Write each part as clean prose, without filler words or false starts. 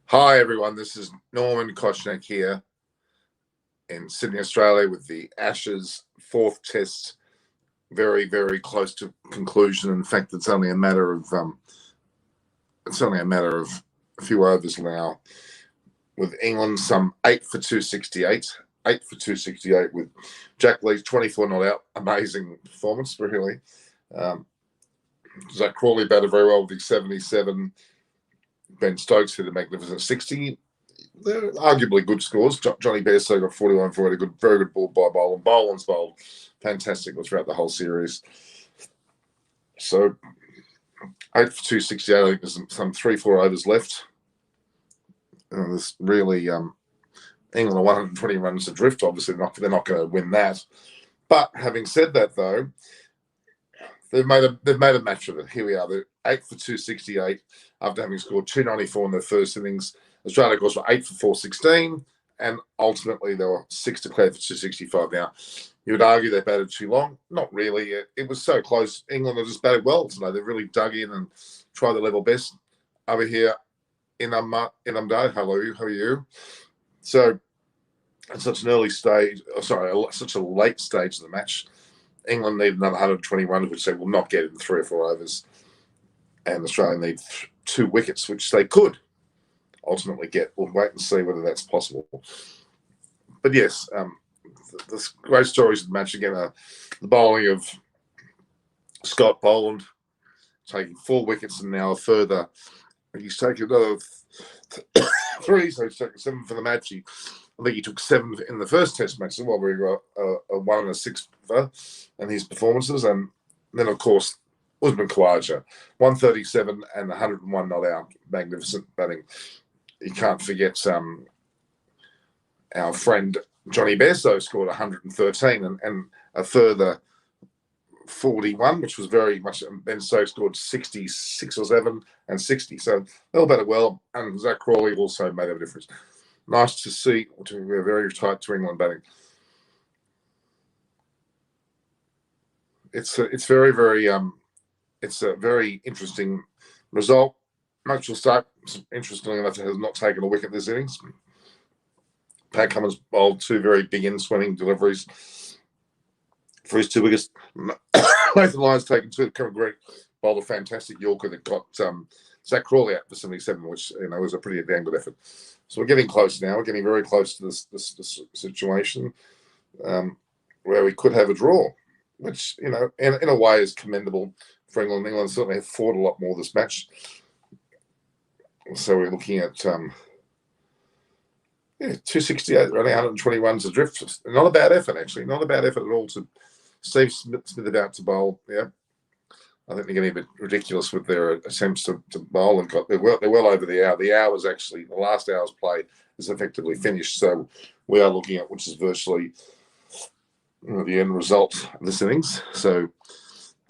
Hi everyone, this is Norman Kochnek here in Sydney, Australia, with the Ashes fourth test very, very close to conclusion. In fact, it's only a matter of a few overs now, with England some 8 for 268, 8 for 268 with Jack Leach 24 not out. Amazing performance, really. Zach Crawley batted very well with his 77. Ben Stokes hit a magnificent 60. They're arguably good scores. Johnny Bairstow got 41 for it. Very good ball by Boland. Boland's bowled fantastic throughout the whole series. So 8 for 268. I think there's some 3-4 overs left. There's really England are 120 runs adrift. Obviously, they're not going to win that. But having said that, though, they've made a match of it. Here we are. They're 8 for 268 after having scored 294 in their first innings. Australia, of course, were 8 for 416, and ultimately they were 6 declared for 265. Now, you would argue they batted too long. Not really. It was so close. England have just batted well today. They've really dug in and tried their level best. Over here in Umday, hello, how are you? So, at such an early stage, such a late stage of the match, England need another 121, which they will not get in 3 or 4 overs. And Australia need 2 wickets, which they could ultimately get. We'll wait and see whether that's possible. But yes, the great stories of the match again are the bowling of Scott Boland, taking 4 wickets and now a further. He's taken another 3, so he's taken 7 for the match. I think he took 7 in the first Test match as well, where he got a 1 and a 6 for, and his performances. And then, of course, Usman Khawaja, 137 and 101 not out. Magnificent batting. You can't forget our friend Johnny Bairstow scored 113 and a further 41, which was very much. Ben Stokes scored 66 or 7 and 60. So they all batted well, and Zach Crawley also made a difference. Nice to see. We're very tight to England batting. It's very, very it's a very interesting result. Mitchell Stark, interestingly enough, has not taken a wicket this innings. Pat Cummins bowled 2 very big in-swinging deliveries for his 2 wickets. Nathan Lyon's taken 2. Kevin Green bowled a fantastic Yorker that got Zach Crawley out for 77, which was a pretty damn good effort. So we're getting close now. We're getting very close to this situation where we could have a draw, which in a way is commendable for England. England certainly have fought a lot more this match. So we're looking at 268, only 121s adrift. Not a bad effort, actually. Not a bad effort at all to Steve Smith about to bowl. Yeah, I think they're getting a bit ridiculous with their attempts to bowl, and they're well over the hour. The hour is actually the last hour's play is effectively finished. So we are looking at which is virtually the end result of this innings. So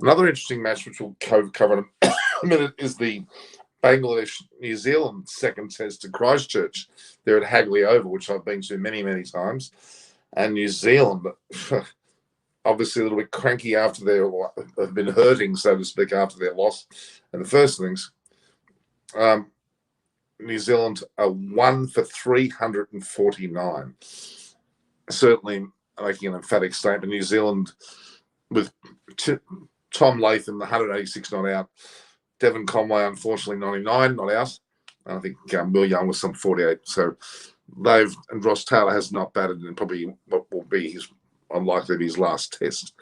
another interesting match, which we'll cover in a minute, is the Bangladesh New Zealand second test at Christchurch. They're at Hagley Oval, which I've been to many, many times. And New Zealand, obviously a little bit cranky after have been hurting, so to speak, after their loss in the first innings. New Zealand are 1 for 349. Certainly making an emphatic statement. New Zealand with Tom Latham, 186 not out. Devon Conway, unfortunately, 99 not out. I think Will Young was some 48. So and Ross Taylor has not batted in probably what will be unlikely to be his last test.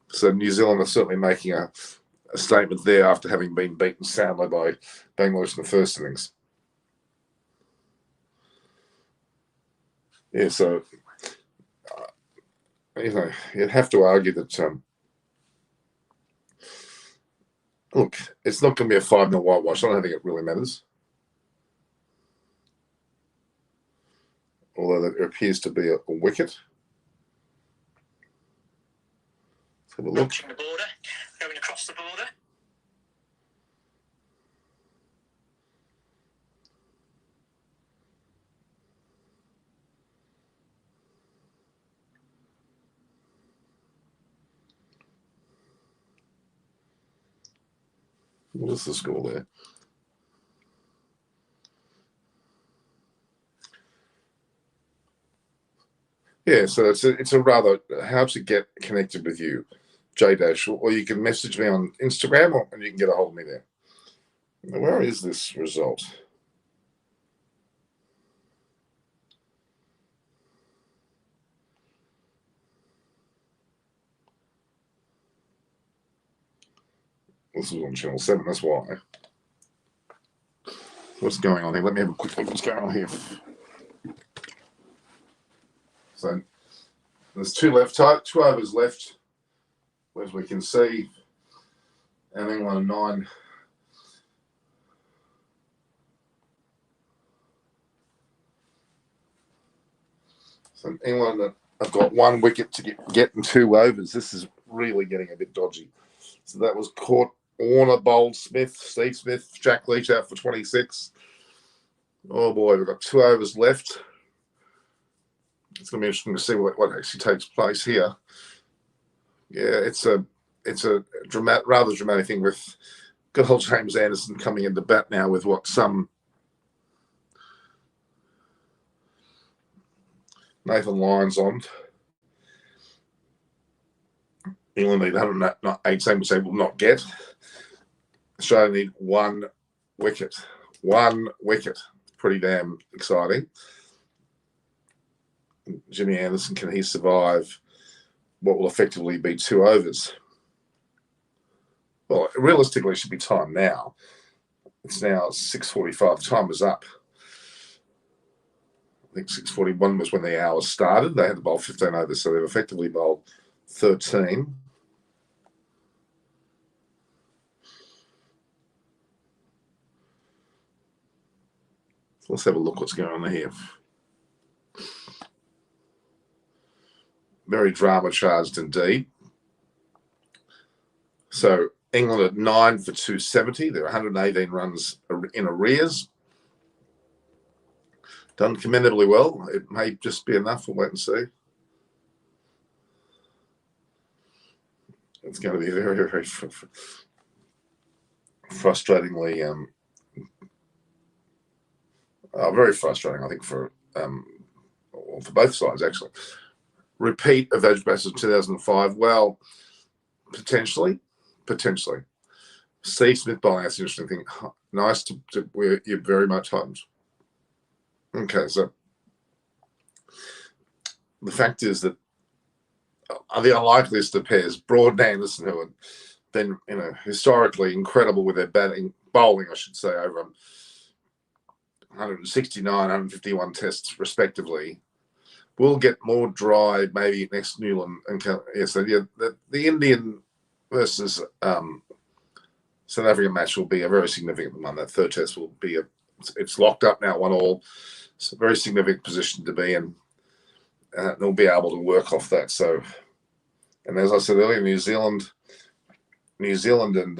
So New Zealand are certainly making a statement there after having been beaten soundly by Bangladesh in the first innings. Yeah, so you'd have to argue that look, it's not going to be a 5-0 whitewash. I don't think it really matters. Although there appears to be a wicket. Let's have a look. The border, going across the border. What's the score there? Yeah, so it's a rather how to get connected with you, J Dash, or you can message me on Instagram, and you can get a hold of me there. Where is this result? This is on Channel 7, that's why. What's going on here? Let me have a quick look what's going on here. So there's two overs left, as we can see, and England 9. So England have got 1 wicket to get in 2 overs. This is really getting a bit dodgy. So that was caught. Warner bowled Smith, Steve Smith, Jack Leach out for 26. Oh boy, we've got 2 overs left. It's going to be interesting to see what actually takes place here. Yeah, it's a rather dramatic thing with good old James Anderson coming into bat now with what some Nathan Lyons on. England need 118, which they will not get. Australia need 1 wicket. 1 wicket. Pretty damn exciting. Jimmy Anderson, can he survive what will effectively be 2 overs? Well, realistically, it should be time now. It's now 6:45. Time is up. I think 6:41 was when the hours started. They had to bowl 15 overs, so they've effectively bowled 13. So let's have a look what's going on here. Very drama charged indeed. So England at 9 for 270. There are 118 runs in arrears. Done commendably well. It may just be enough. We'll wait and see. It's going to be very, very frustratingly, very frustrating, I think, for both sides, actually. Repeat of those battles of 2005. Well, potentially. Steve Smith bowling, that's an interesting thing. Nice to where you're very much heightened. Okay, so the fact is that the unlikeliest of pairs, Broad and Anderson, who have been, historically incredible with their bowling, I should say, over 169, 151 tests respectively, will get more dry maybe next Newland. And so the Indian versus South African match will be a very significant one. That 3rd test will be it's locked up now, 1-1. It's a very significant position to be in. They'll be able to work off that. So, and as I said earlier, New Zealand and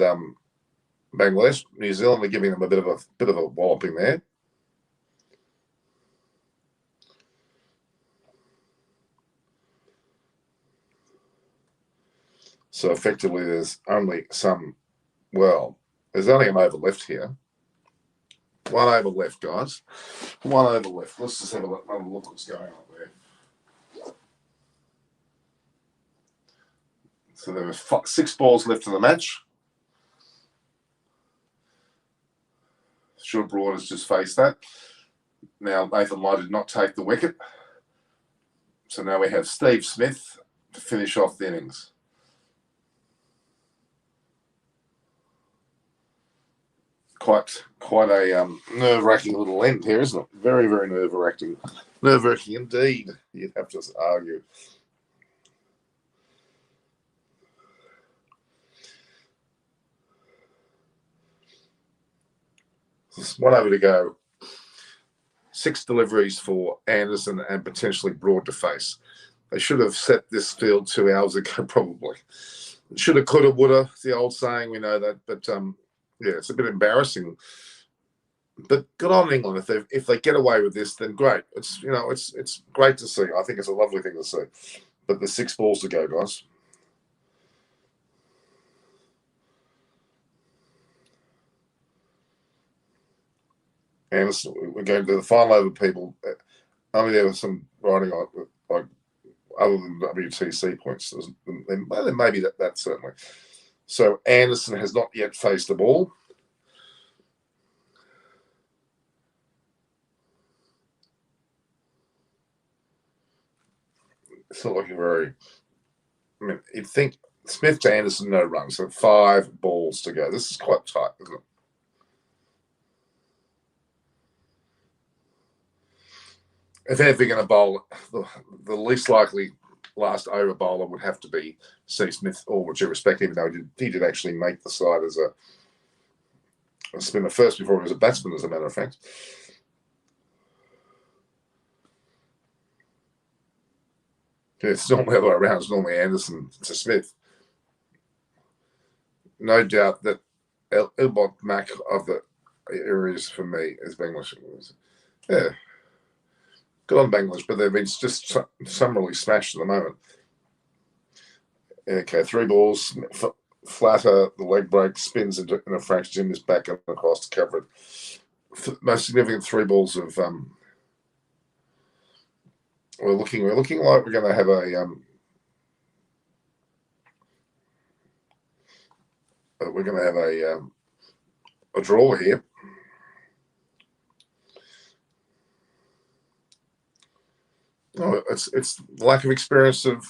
Bangladesh. New Zealand are giving them a bit of a walloping there. So effectively, there's only there's only an over left here. 1 over left, guys. 1 over left. Let's just have another look what's going on there. So there was 6 balls left in the match. Stuart Broad has just faced that. Now Nathan Lyon did not take the wicket. So now we have Steve Smith to finish off the innings. Quite a nerve-wracking little end here, isn't it? Very, very nerve-wracking. Nerve-wracking indeed, you'd have to argue. Just 1 over to go. 6 deliveries for Anderson and potentially Broad to face. They should have set this field 2 hours ago, probably. Shoulda, coulda, woulda. The old saying, we know that. But yeah, it's a bit embarrassing. But good on England. If they get away with this, then great. It's it's great to see. I think it's a lovely thing to see. But there's 6 balls to go, guys. And we're going to the final over, people. I mean, there was some writing like other than WTC points. Then maybe that certainly. So Anderson has not yet faced the ball. It's not looking very. I mean, you'd think Smith to Anderson, no runs, so 5 balls to go. This is quite tight, isn't it? If they're going to bowl, the least likely last over bowler would have to be C. Smith, all with due respect, even though he did actually make the side as a spinner first before he was a batsman, as a matter of fact. It's normally the other way around. It's normally Anderson to Smith. No doubt that Ilbot Mac of the areas for me is Bangladesh. Yeah. Good on Bangladesh, but they've been just summarily smashed at the moment. Okay, 3 balls, flatter, the leg break, spins in a fraction, Jim is back and across to cover it. Most significant 3 balls of we're looking like we're going to have a draw here. Oh, it's the lack of experience of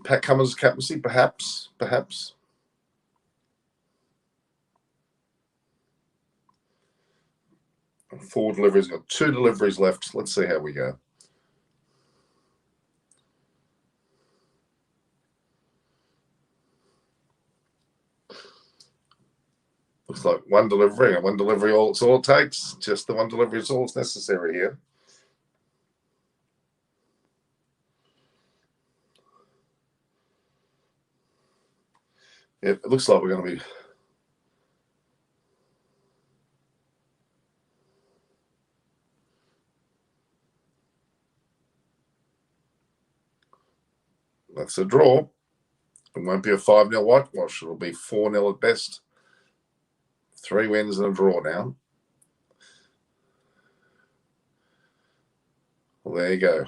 Pat Cummins' captaincy, perhaps. 4 deliveries, got 2 deliveries left. Let's see how we go. Looks like 1 delivery, and 1 delivery it's all it takes. Just the 1 delivery is all that's necessary here. It looks like we're going to be. That's a draw. It won't be a 5-0 whitewash. It'll be 4-0 at best. 3 wins and a draw now. Well, there you go.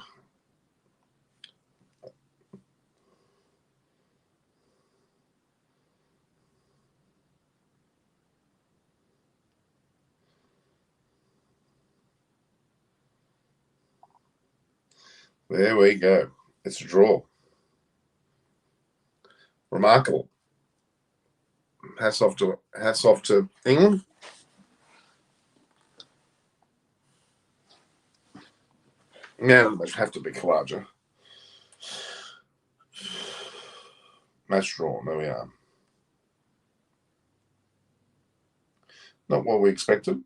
There we go. It's a draw. Remarkable. Hats off to England. Now they have to be Kawaja. Match draw. There we are. Not what we expected.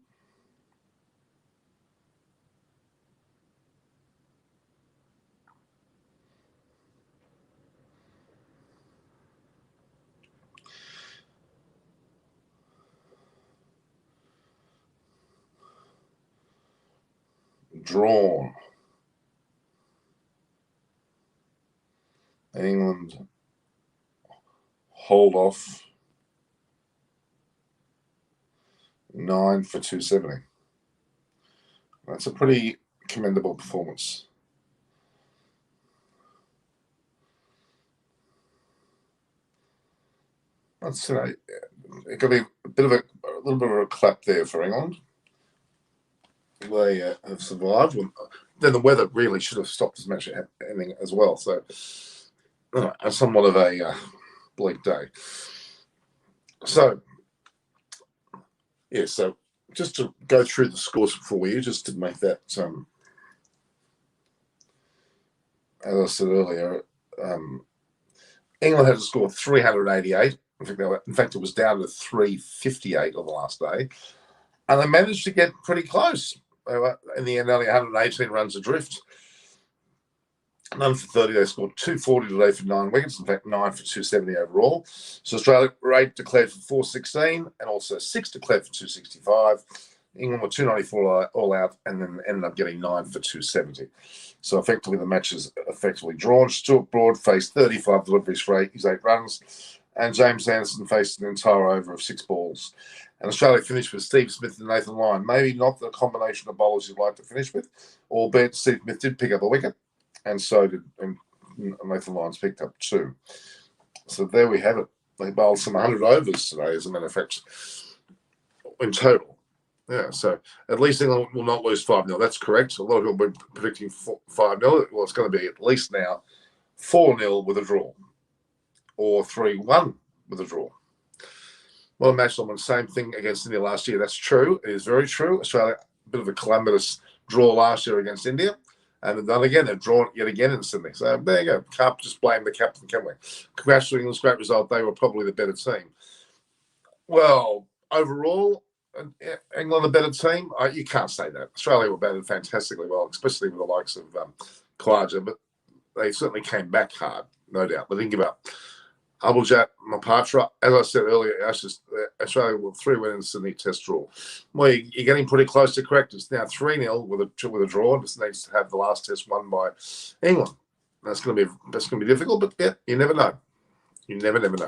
Drawn. England hold off 9 for 270. That's a pretty commendable performance. That's it could be a little bit of a clap there for England. They have survived. Then the weather really should have stopped as much ending as well. So, somewhat of a bleak day. So, yeah. So, just to go through the scores for you, just to make that, as I said earlier, England had to score 388. In fact, it was down to 358 on the last day, and they managed to get pretty close. They were, in the end, only 118 runs adrift. None for 30. They scored 240 today for 9 wickets. In fact, 9 for 270 overall. So Australia were 8 declared for 416 and also 6 declared for 265. England were 294 all out and then ended up getting 9 for 270. So effectively, the match is effectively drawn. Stuart Broad faced 35 deliveries for 8 runs. And James Anderson faced an entire over of 6 balls. And Australia finished with Steve Smith and Nathan Lyon. Maybe not the combination of bowlers you'd like to finish with, albeit Steve Smith did pick up a wicket, and so did Nathan Lyons picked up 2. So there we have it. They bowled some 100 overs today, as a matter of fact, in total. Yeah, so at least England will not lose 5-0. That's correct. A lot of people have been predicting 5-0. Well, it's going to be at least now 4-0 with a draw, or 3-1 with a draw. Well, a match on the same thing against India last year. That's true. It is very true. Australia, a bit of a calamitous draw last year against India. And then again, they've drawn yet again in Sydney. So there you go. Can't just blame the captain, can we? Congrats to England's great result. They were probably the better team. Well, overall, England a better team? You can't say that. Australia were batted fantastically well, especially with the likes of Khawaja, but they certainly came back hard, no doubt. But think about Abhiljit Mapatra. As I said earlier, Australia will 3-win in the Sydney Test draw. Well, you're getting pretty close to correct. It's now 3-0 with a draw. It just needs to have the last test won by England. That's going to be difficult, but yeah, you never know. You never know.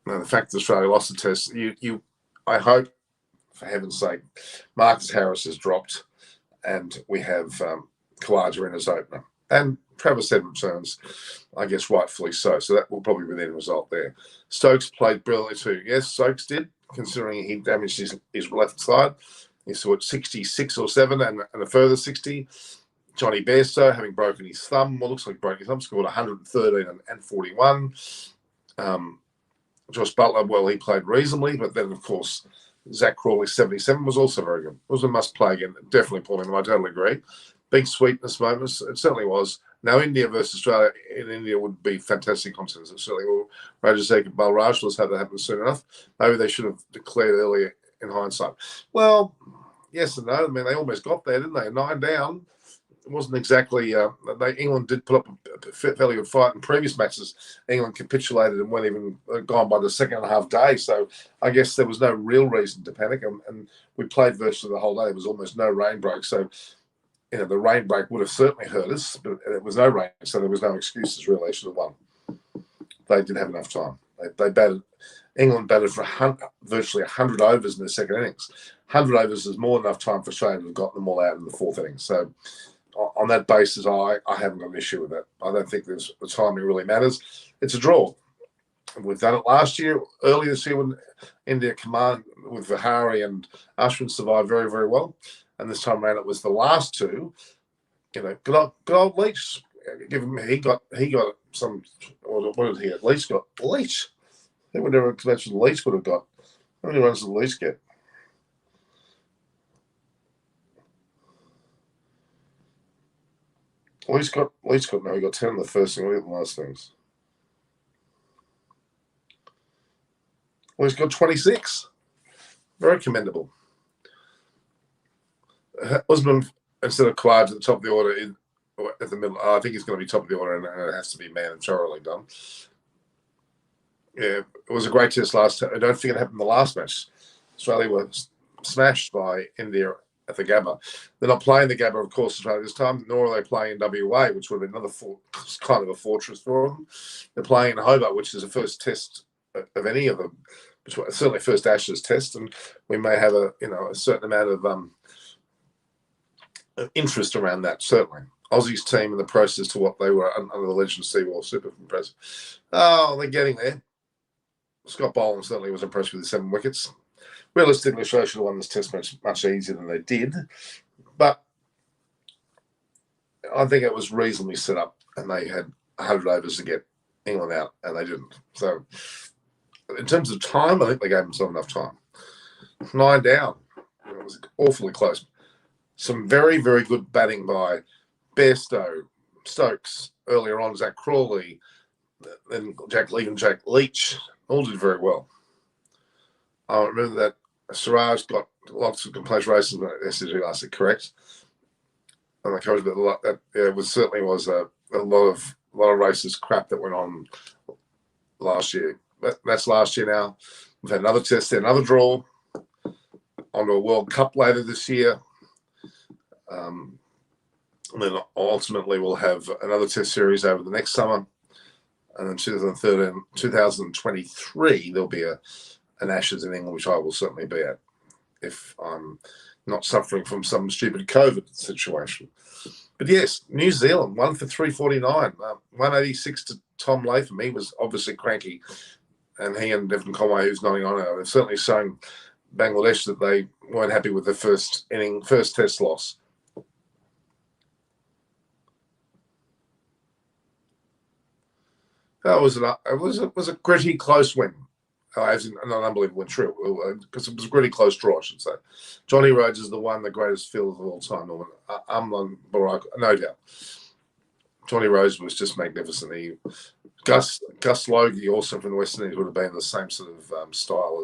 Now, the fact that Australia lost the test, I hope, for heaven's sake, Marcus Harris has dropped, and we have Khawaja in as opener. And Travis Head returns, I guess rightfully so. So that will probably be the end result there. Stokes played brilliantly too. Yes, Stokes did, considering he damaged his left side. He saw it 66 or 7 and a further 60. Johnny Bairstow, having broken his thumb, looks like broke his thumb, scored 113 and 41. Josh Butler, well, he played reasonably, but then, of course, Zach Crawley, 77, was also very good. It was a must-play again. Definitely pulling them. I totally agree. Big sweetness moments. It certainly was. Now, India versus Australia in India would be fantastic contest. It certainly will. Rajashekhar Balraj, let's have that happen soon enough. Maybe they should have declared earlier in hindsight. Well, yes and no. I mean, they almost got there, didn't they? 9 down. It wasn't exactly. England did put up a fairly good fight in previous matches. England capitulated and weren't even gone by the second and a half day. So I guess there was no real reason to panic. And we played virtually the whole day. There was almost no rain break. So, the rain break would have certainly hurt us, but there was no rain. So there was no excuses, really. They should have won. They didn't have enough time. England batted for virtually 100 overs in the second innings. 100 overs is more than enough time for Australia to have got them all out in the fourth innings. So on that basis, I haven't got an issue with that. I don't think the timing really matters. It's a draw. We've done it last year, earlier this year, when India command with Vihari and Ashwin survived very, very well. And this time around, it was the last two. Good old Leach. He got some. What did he at least got? Leach. They would never mention Leach would have got. How many runs did Leach get? Leach got no. He got 10 in the first thing. Look at the last things. Well, he's got 26. Very commendable. Usman, instead of Khawaja at the top of the order, at the middle, I think he's going to be top of the order, and it has to be mandatorily done. Yeah, it was a great test last time. I don't think it happened in the last match. Australia were smashed by India at the Gabba. They're not playing the Gabba, of course, Australia this time, nor are they playing in WA, which would have been another kind of a fortress for them. They're playing in Hobart, which is the first test of any of them, certainly first Ashes test, and we may have a certain amount of interest around that, certainly. Aussie's team in the process to what they were under the Legend Seawall Super impressive. Oh, they're getting there. Scott Boland certainly was impressed with the 7 wickets. Realistically, Australia should have won this test match much easier than they did. But I think it was reasonably set up, and they had 100 overs to get England out, and they didn't. So in terms of time, I think they gave themselves enough time. 9 down. It was awfully close. Some very, very good batting by Bairstow, Stokes, earlier on, Zach Crawley, then Jack Leach, all did very well. I remember that Siraj got lots of complaints races at SCG last year, correct? And I covered that. It was certainly was a lot of racist crap that went on last year. That's last year now. We've had another test there, another draw, onto a World Cup later this year. And then ultimately we'll have another test series over the next summer. And then 2023, there'll be an Ashes in England, which I will certainly be at if I'm not suffering from some stupid COVID situation. But yes, New Zealand won for 349, 186 to Tom Latham. He was obviously cranky, and he and Devon Conway, who's 99 now, they've certainly shown Bangladesh that they weren't happy with the first test loss. That was it was a gritty, close win. As in an unbelievable win, true, because it was a really close draw, I should say. Johnny Rhodes is the greatest fielder of all time. Amlan Barak, no doubt. Johnny Rhodes was just magnificent. Gus Logie, also from the West Indies, would have been the same sort of style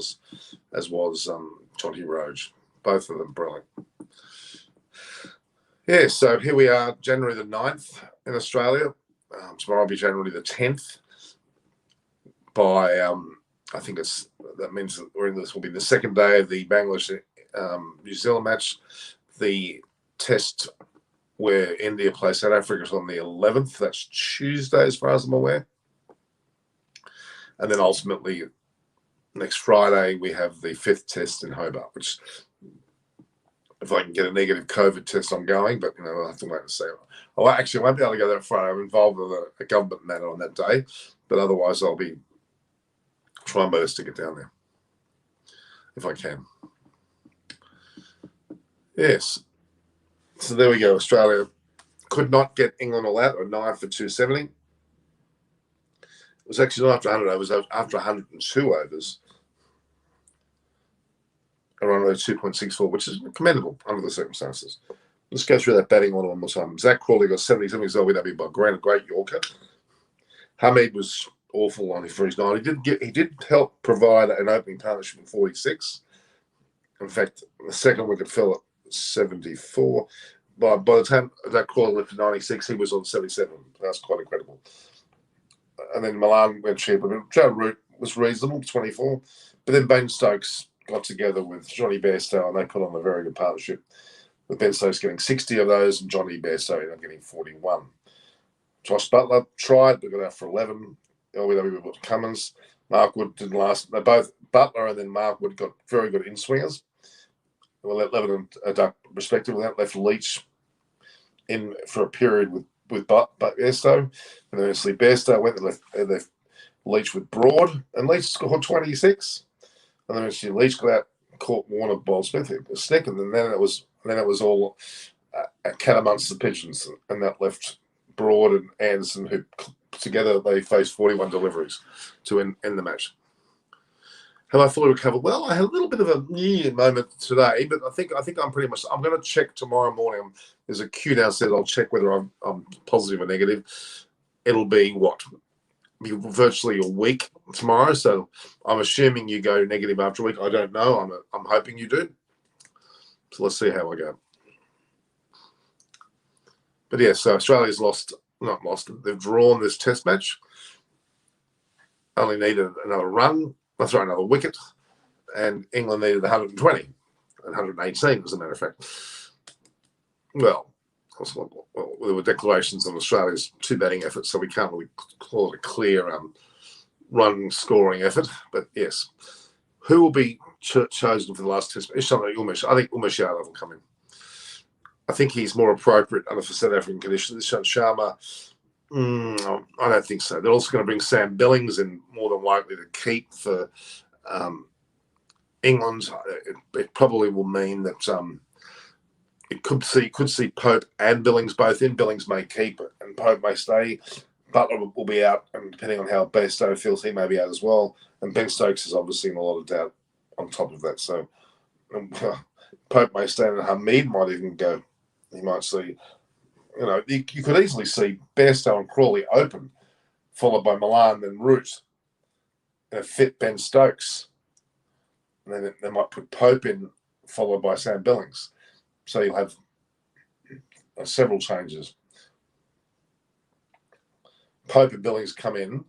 as was Johnny Rhodes. Both of them brilliant. Yeah, so here we are, January the 9th in Australia. Tomorrow will be January the 10th. By I think that means that this will be the second day of the Bangladesh New Zealand match. The test where India plays South Africa is on the 11th. That's Tuesday, as far as I'm aware. And then ultimately, next Friday, we have the 5th test in Hobart, which, if I can get a negative COVID test, I'm going, but I'll have to wait and see. I won't be able to go there Friday. I'm involved with a government matter on that day, but otherwise I'll be trying my best to get down there if I can. Yes. So there we go. Australia could not get England all out, or 9 for 270. It was actually not after 100 overs, it was after 102 overs. Around 2.64, which is commendable under the circumstances. Let's go through that batting order one more time. Zach Crawley got 77 his LBW by great Yorker. Hamid was awful on for his 9. He did help provide an opening partnership in 46. In fact, the second wicket fell at 74. By the time that Crawley went to 96, he was on 77. That's quite incredible. And then Milan went cheap. Joe Root was reasonable, 24. But then Ben Stokes got together with Johnny Bairstow, and they put on a very good partnership, with Ben Stokes getting 60 of those and Johnny Bairstow ended up getting 41. Josh Butler tried, but got out for 11. LBW with Cummins. Mark Wood didn't last. They both, Butler and then Mark Wood, got very good in-swingers. Well, Levin and Duck, respectively, that left Leach in for a period with Bairstow. And then eventually Bairstow went and left Leach with Broad, and Leach scored 26. And then eventually Leach got out, caught Warner, bowled Smith, it was snick, and then it was all a cat amongst the pigeons, and that left Broad and Anderson, who together they faced 41 deliveries to end the match. Have I fully recovered? Well, I had a little bit of a moment today, but I think I'm pretty much. I'm going to check tomorrow morning. There's a queue downstairs. I'll check whether I'm positive or negative. It'll be virtually a week tomorrow. So I'm assuming you go negative after a week. I don't know. I'm hoping you do. So let's see how I go. But yeah, so Australia's not lost. They've drawn this test match. Only needed another run. Another wicket. And England needed 120 and 118, as a matter of fact. Well, there were declarations on Australia's 2 batting efforts, so we can't really call it a clear run scoring effort. But yes, who will be chosen for the last test? I think Umesh Yadav will come in. I think he's more appropriate under for South African conditions. Sharma, I don't think so. They're also going to bring Sam Billings in, more than likely to keep for England. It probably will mean that it could see Pope and Billings both in. Billings may keep it, and Pope may stay. Butler will be out, and depending on how Bairstow feels, he may be out as well. And Ben Stokes is obviously in a lot of doubt on top of that. So Pope may stay, and Hamid might even go. He might see. You could easily see Bairstow and Crawley open, followed by Milan, then Root, and a fit Ben Stokes. And then they might put Pope in, followed by Sam Billings. So you'll have several changes. Pope and Billings come in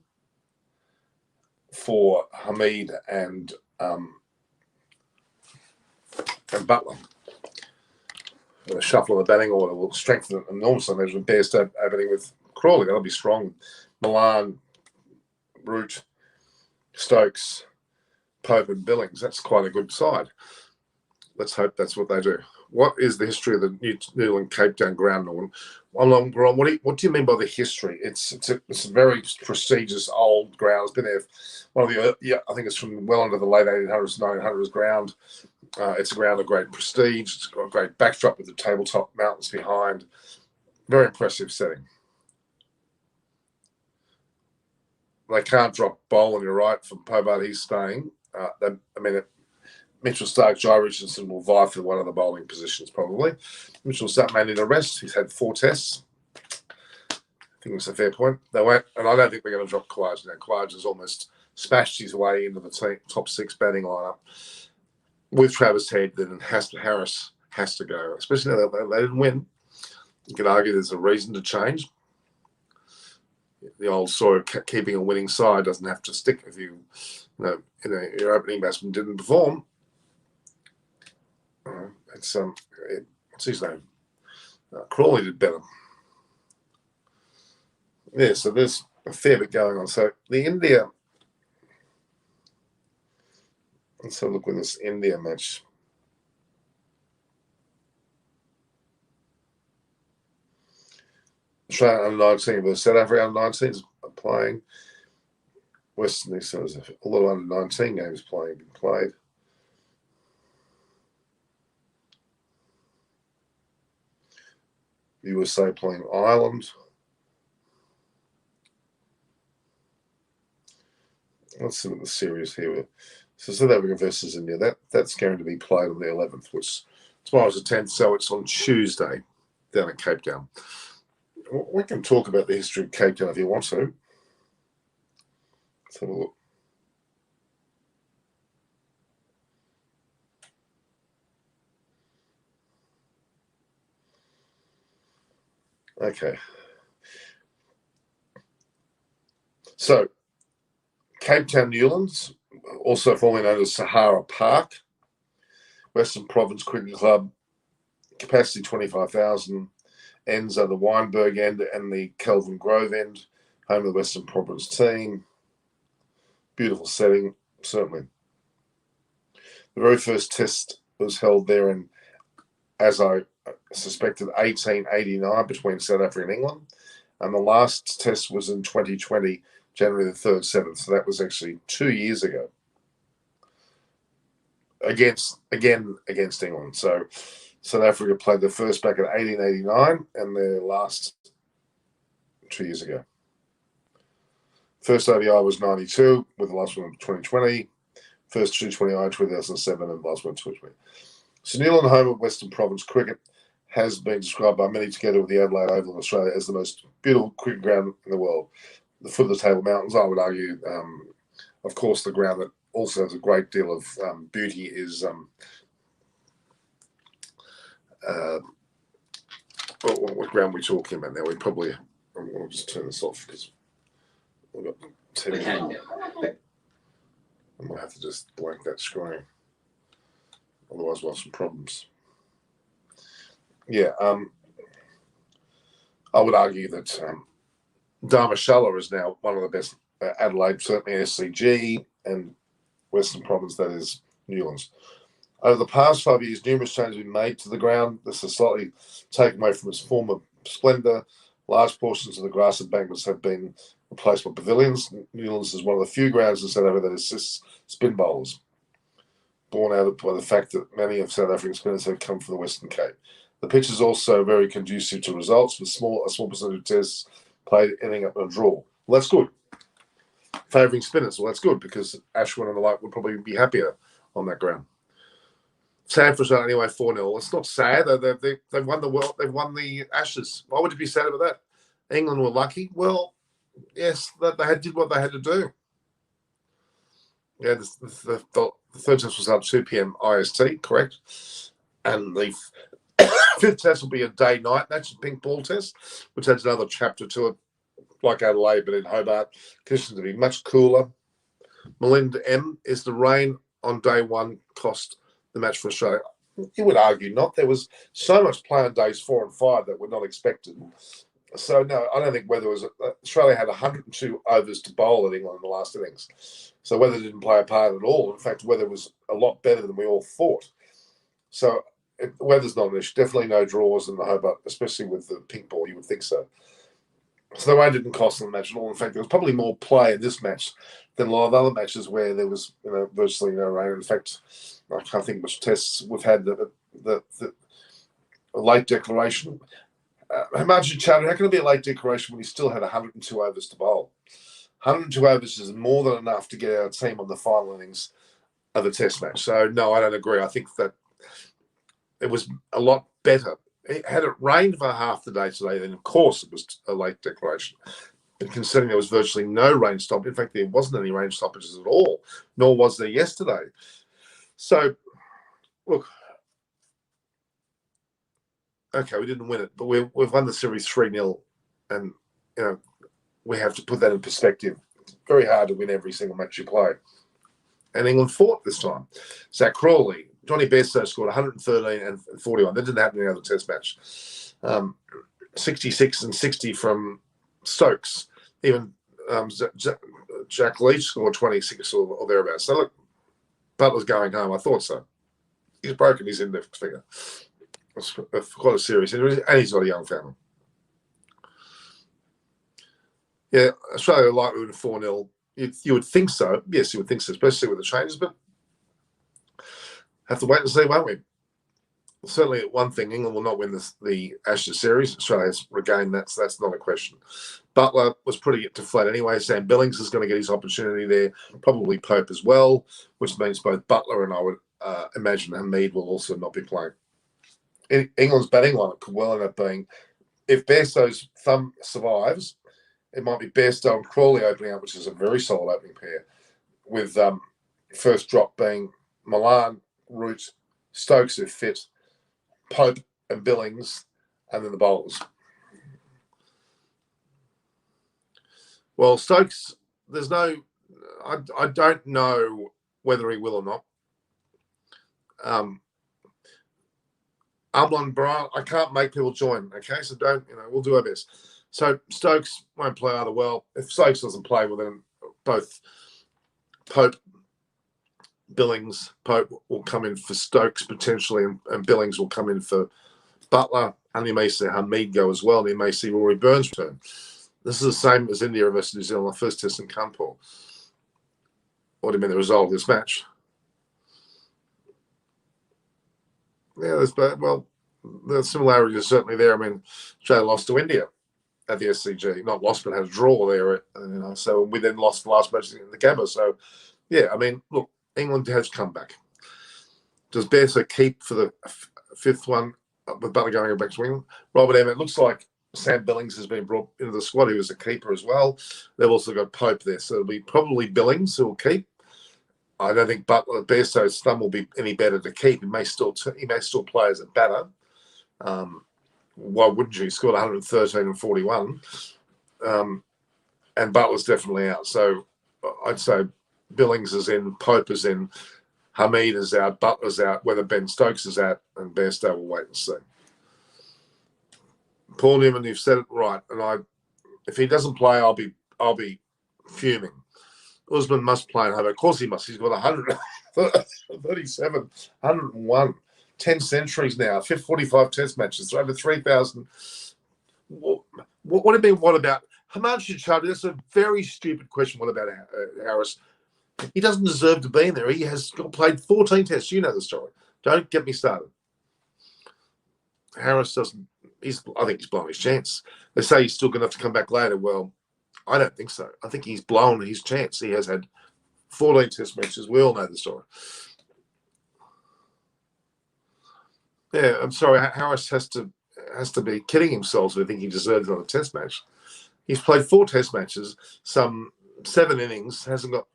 for Hamid and Butler. The shuffle of the batting order will strengthen it enormously. Imagine Bairstow opening with Crawley. That'll be strong. Milan, Root, Stokes, Pope and Billings. That's quite a good side. Let's hope that's what they do. what is the history of the New Zealand Cape Town ground, Norman? What do you mean by the history? It's a very prestigious old ground. It's been there. I think it's from well into the late 1800s, 1900s ground. It's a ground of great prestige. It's got a great backdrop with the tabletop mountains behind. Very impressive setting. They can't drop bowl on your right from Hobart. He's staying. Mitchell Stark, Jai Richardson will vie for one of the bowling positions probably. Mitchell Stark may need a rest. He's had 4 tests. I think it's a fair point. They won't, and I don't think they're going to drop Quaj now. Quaj has almost smashed his way into the top 6 batting lineup. With Travis Head, then Harris has to go, especially now that they didn't win. You could argue there's a reason to change. The old story of keeping a winning side doesn't have to stick if your opening batsman didn't perform. What's his name? Crawley did better. Yeah, so there's a fair bit going on. So the India. Let's have a look at this India match. Australia under 19 versus South Africa under 19s playing. Western Indies, so there's a lot of under 19 games being played. USA playing Ireland. Let's look at the series here. So South Africa versus India. That's going to be played on the 11th, which tomorrow's the 10th, so it's on Tuesday down at Cape Town. We can talk about the history of Cape Town if you want to. Let's have a look. Okay. So, Cape Town Newlands, also formerly known as Sahara Park, Western Province Cricket Club, capacity 25,000, ends are the Weinberg end and the Kelvin Grove end, home of the Western Province team. Beautiful setting, certainly. The very first test was held there in, as I suspected, 1889 between South Africa and England. And the last test was in 2020, January the 3rd, 7th. So that was actually 2 years ago. Against England. So South Africa played their first back in 1889 and their last 2 years ago. First ODI was 92, with the last one in 2020. First 220I 2007 and the last one 2020. So Newland, home of Western Province cricket, has been described by many, together with the Adelaide Oval in Australia, as the most beautiful cricket ground in the world. The foot of the Table Mountains, I would argue. Of course, the ground that also has a great deal of beauty is what ground we're talking about now. I'll just turn this off because we've got TV. I might have to just blank that screen. Otherwise, we'll have some problems. Yeah, I would argue that Dharmashala is now one of the best. Adelaide, certainly SCG, and Western Province, that is Newlands. Over the past 5 years, numerous changes have been made to the ground. This has slightly taken away from its former splendour. Large portions of the grass embankments have been replaced by pavilions. Newlands is one of the few grounds in South Africa that assists spin bowlers, borne out by the fact that many of South African spinners have come from the Western Cape. The pitch is also very conducive to results, with a small percentage of tests played ending up in a draw. Well, that's good. Favouring spinners, well, that's good, because Ashwin and the like would probably be happier on that ground. Sad for Australia anyway, 4-0. It's not sad. They've won the world. They've won the Ashes. Why would you be sad about that? England were lucky. Well, yes, they did what they had to do. Yeah, the third test was up 2 p.m. IST, correct? And the fifth test will be a day-night. That's a pink ball test, which adds another chapter to it, like Adelaide, but in Hobart. Conditions to be much cooler. Melinda M, is the rain on day one cost the match for Australia? You would argue not. There was so much play on days 4 and 5 that were not expected. So, no, I don't think weather was. Australia had 102 overs to bowl at England in the last innings. So, weather didn't play a part at all. In fact, weather was a lot better than we all thought. So, The weather's not an issue. Definitely no draws in the Hobart, especially with the pink ball. You would think so. So the rain didn't cost them the match at all. In fact, there was probably more play in this match than a lot of other matches where there was, virtually no rain. In fact, I can't think which tests we've had the late declaration. Himanshu Chaudhary, how can it be a late declaration when he still had 102 overs to bowl? 102 overs is more than enough to get our team on the final innings of a test match. So, no, I don't agree. I think that it was a lot better. Had it rained for half the day today, then of course it was a late declaration. But considering there was virtually no rain stop, in fact, there wasn't any rain stoppages at all, nor was there yesterday. So, look, okay, we didn't win it, but we've won the series 3-0, and we have to put that in perspective. It's very hard to win every single match you play. And England fought this time. Zach Crawley, Johnny Bairstow scored 113 and 41. That didn't happen in the other test match. 66 and 60 from Stokes. Even Jack Leach scored 26 or thereabouts. So look, Butler's going home. I thought so. He's broken his index finger. It's quite a serious injury, and he's got a young family. Yeah, Australia likely win 4-0. You would think so. Yes, you would think so, especially with the changes, but have to wait and see, won't we? Certainly, one thing, England will not win the Ashes series. Australia has regained that, so that's not a question. Butler was pretty deflated anyway. Sam Billings is going to get his opportunity there, probably Pope as well, which means both Butler and I would imagine Hamid will also not be playing. England's batting lineup could well end up being, if Bairstow's thumb survives, it might be Bairstow and Crawley opening up, which is a very solid opening pair, with first drop being Milan, Root, Stokes if fit, Pope and Billings, and then the bowlers. Well, Stokes, I don't know whether he will or not. Amlon Brown, I can't make people join, okay? So we'll do our best. So Stokes won't play either well. If Stokes doesn't play, well then both Pope, Billings, Pope will come in for Stokes potentially, and Billings will come in for Butler, and you may see Hamid go as well, and you may see Rory Burns return. This is the same as India versus New Zealand, the first test in Kanpur. What do you mean the result of this match? Yeah, the similarities are certainly there. I mean, Australia lost to India at the SCG. Not lost, but had a draw there. So we then lost the last match in the Gabba. So, yeah, I mean, look, England has come back. Does Bairstow keep for the fifth one with Butler going back to England? Robert Emmett, looks like Sam Billings has been brought into the squad. He was a keeper as well. They've also got Pope there. So it'll be probably Billings who will keep. I don't think Bairstow's thumb will be any better to keep. He may still play as a batter. Why wouldn't you? He scored 113 and 41. And Butler's definitely out. So I'd say Billings is in, Pope is in, Hamid is out, Butler's out. Whether Ben Stokes is out, and Bairstow will wait and see. Paul Newman, you've said it right. And if he doesn't play, I'll be fuming. Usman must play at home. Of course he must. He's got 137, 101, 10 centuries now, 45 test matches, over 3,000. What do you mean, what about Himanshu Chaudhary? That's a very stupid question. What about Harris? He doesn't deserve to be in there. He has played 14 tests. You know the story. Don't get me started. Harris doesn't. I think he's blown his chance. They say he's still going to have to come back later. Well, I don't think so. I think he's blown his chance. He has had 14 test matches. We all know the story. Yeah, I'm sorry. Harris has to be kidding himself to think he deserves another test match. He's played 4 test matches, some 7 innings, hasn't got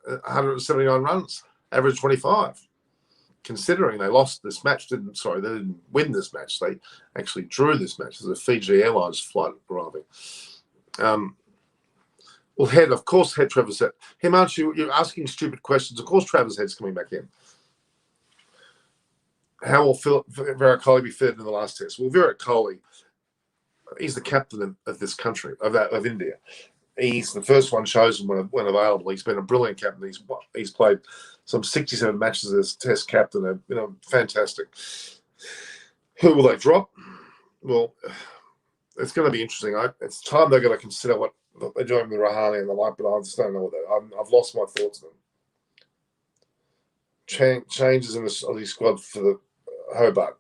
179 runs, average 25. Considering they lost this match, they didn't win this match. They actually drew this match. There's a Fiji Airlines flight arriving. Well, of course, Travis Head. Himanshu, you're asking stupid questions. Of course, Travis Head's coming back in. How will Virat Kohli be fitted in the last test? Well, Virat Kohli, he's the captain of this country, of India. He's the first one chosen when available. He's been a brilliant captain. He's played some 67 matches as Test captain. Fantastic. Who will they drop? Well, it's going to be interesting. It's time they're going to consider what they're doing with Rahane and the like, but I just don't know what that. I've lost my thoughts on them. Changes in the Aussie squad for the Hobart.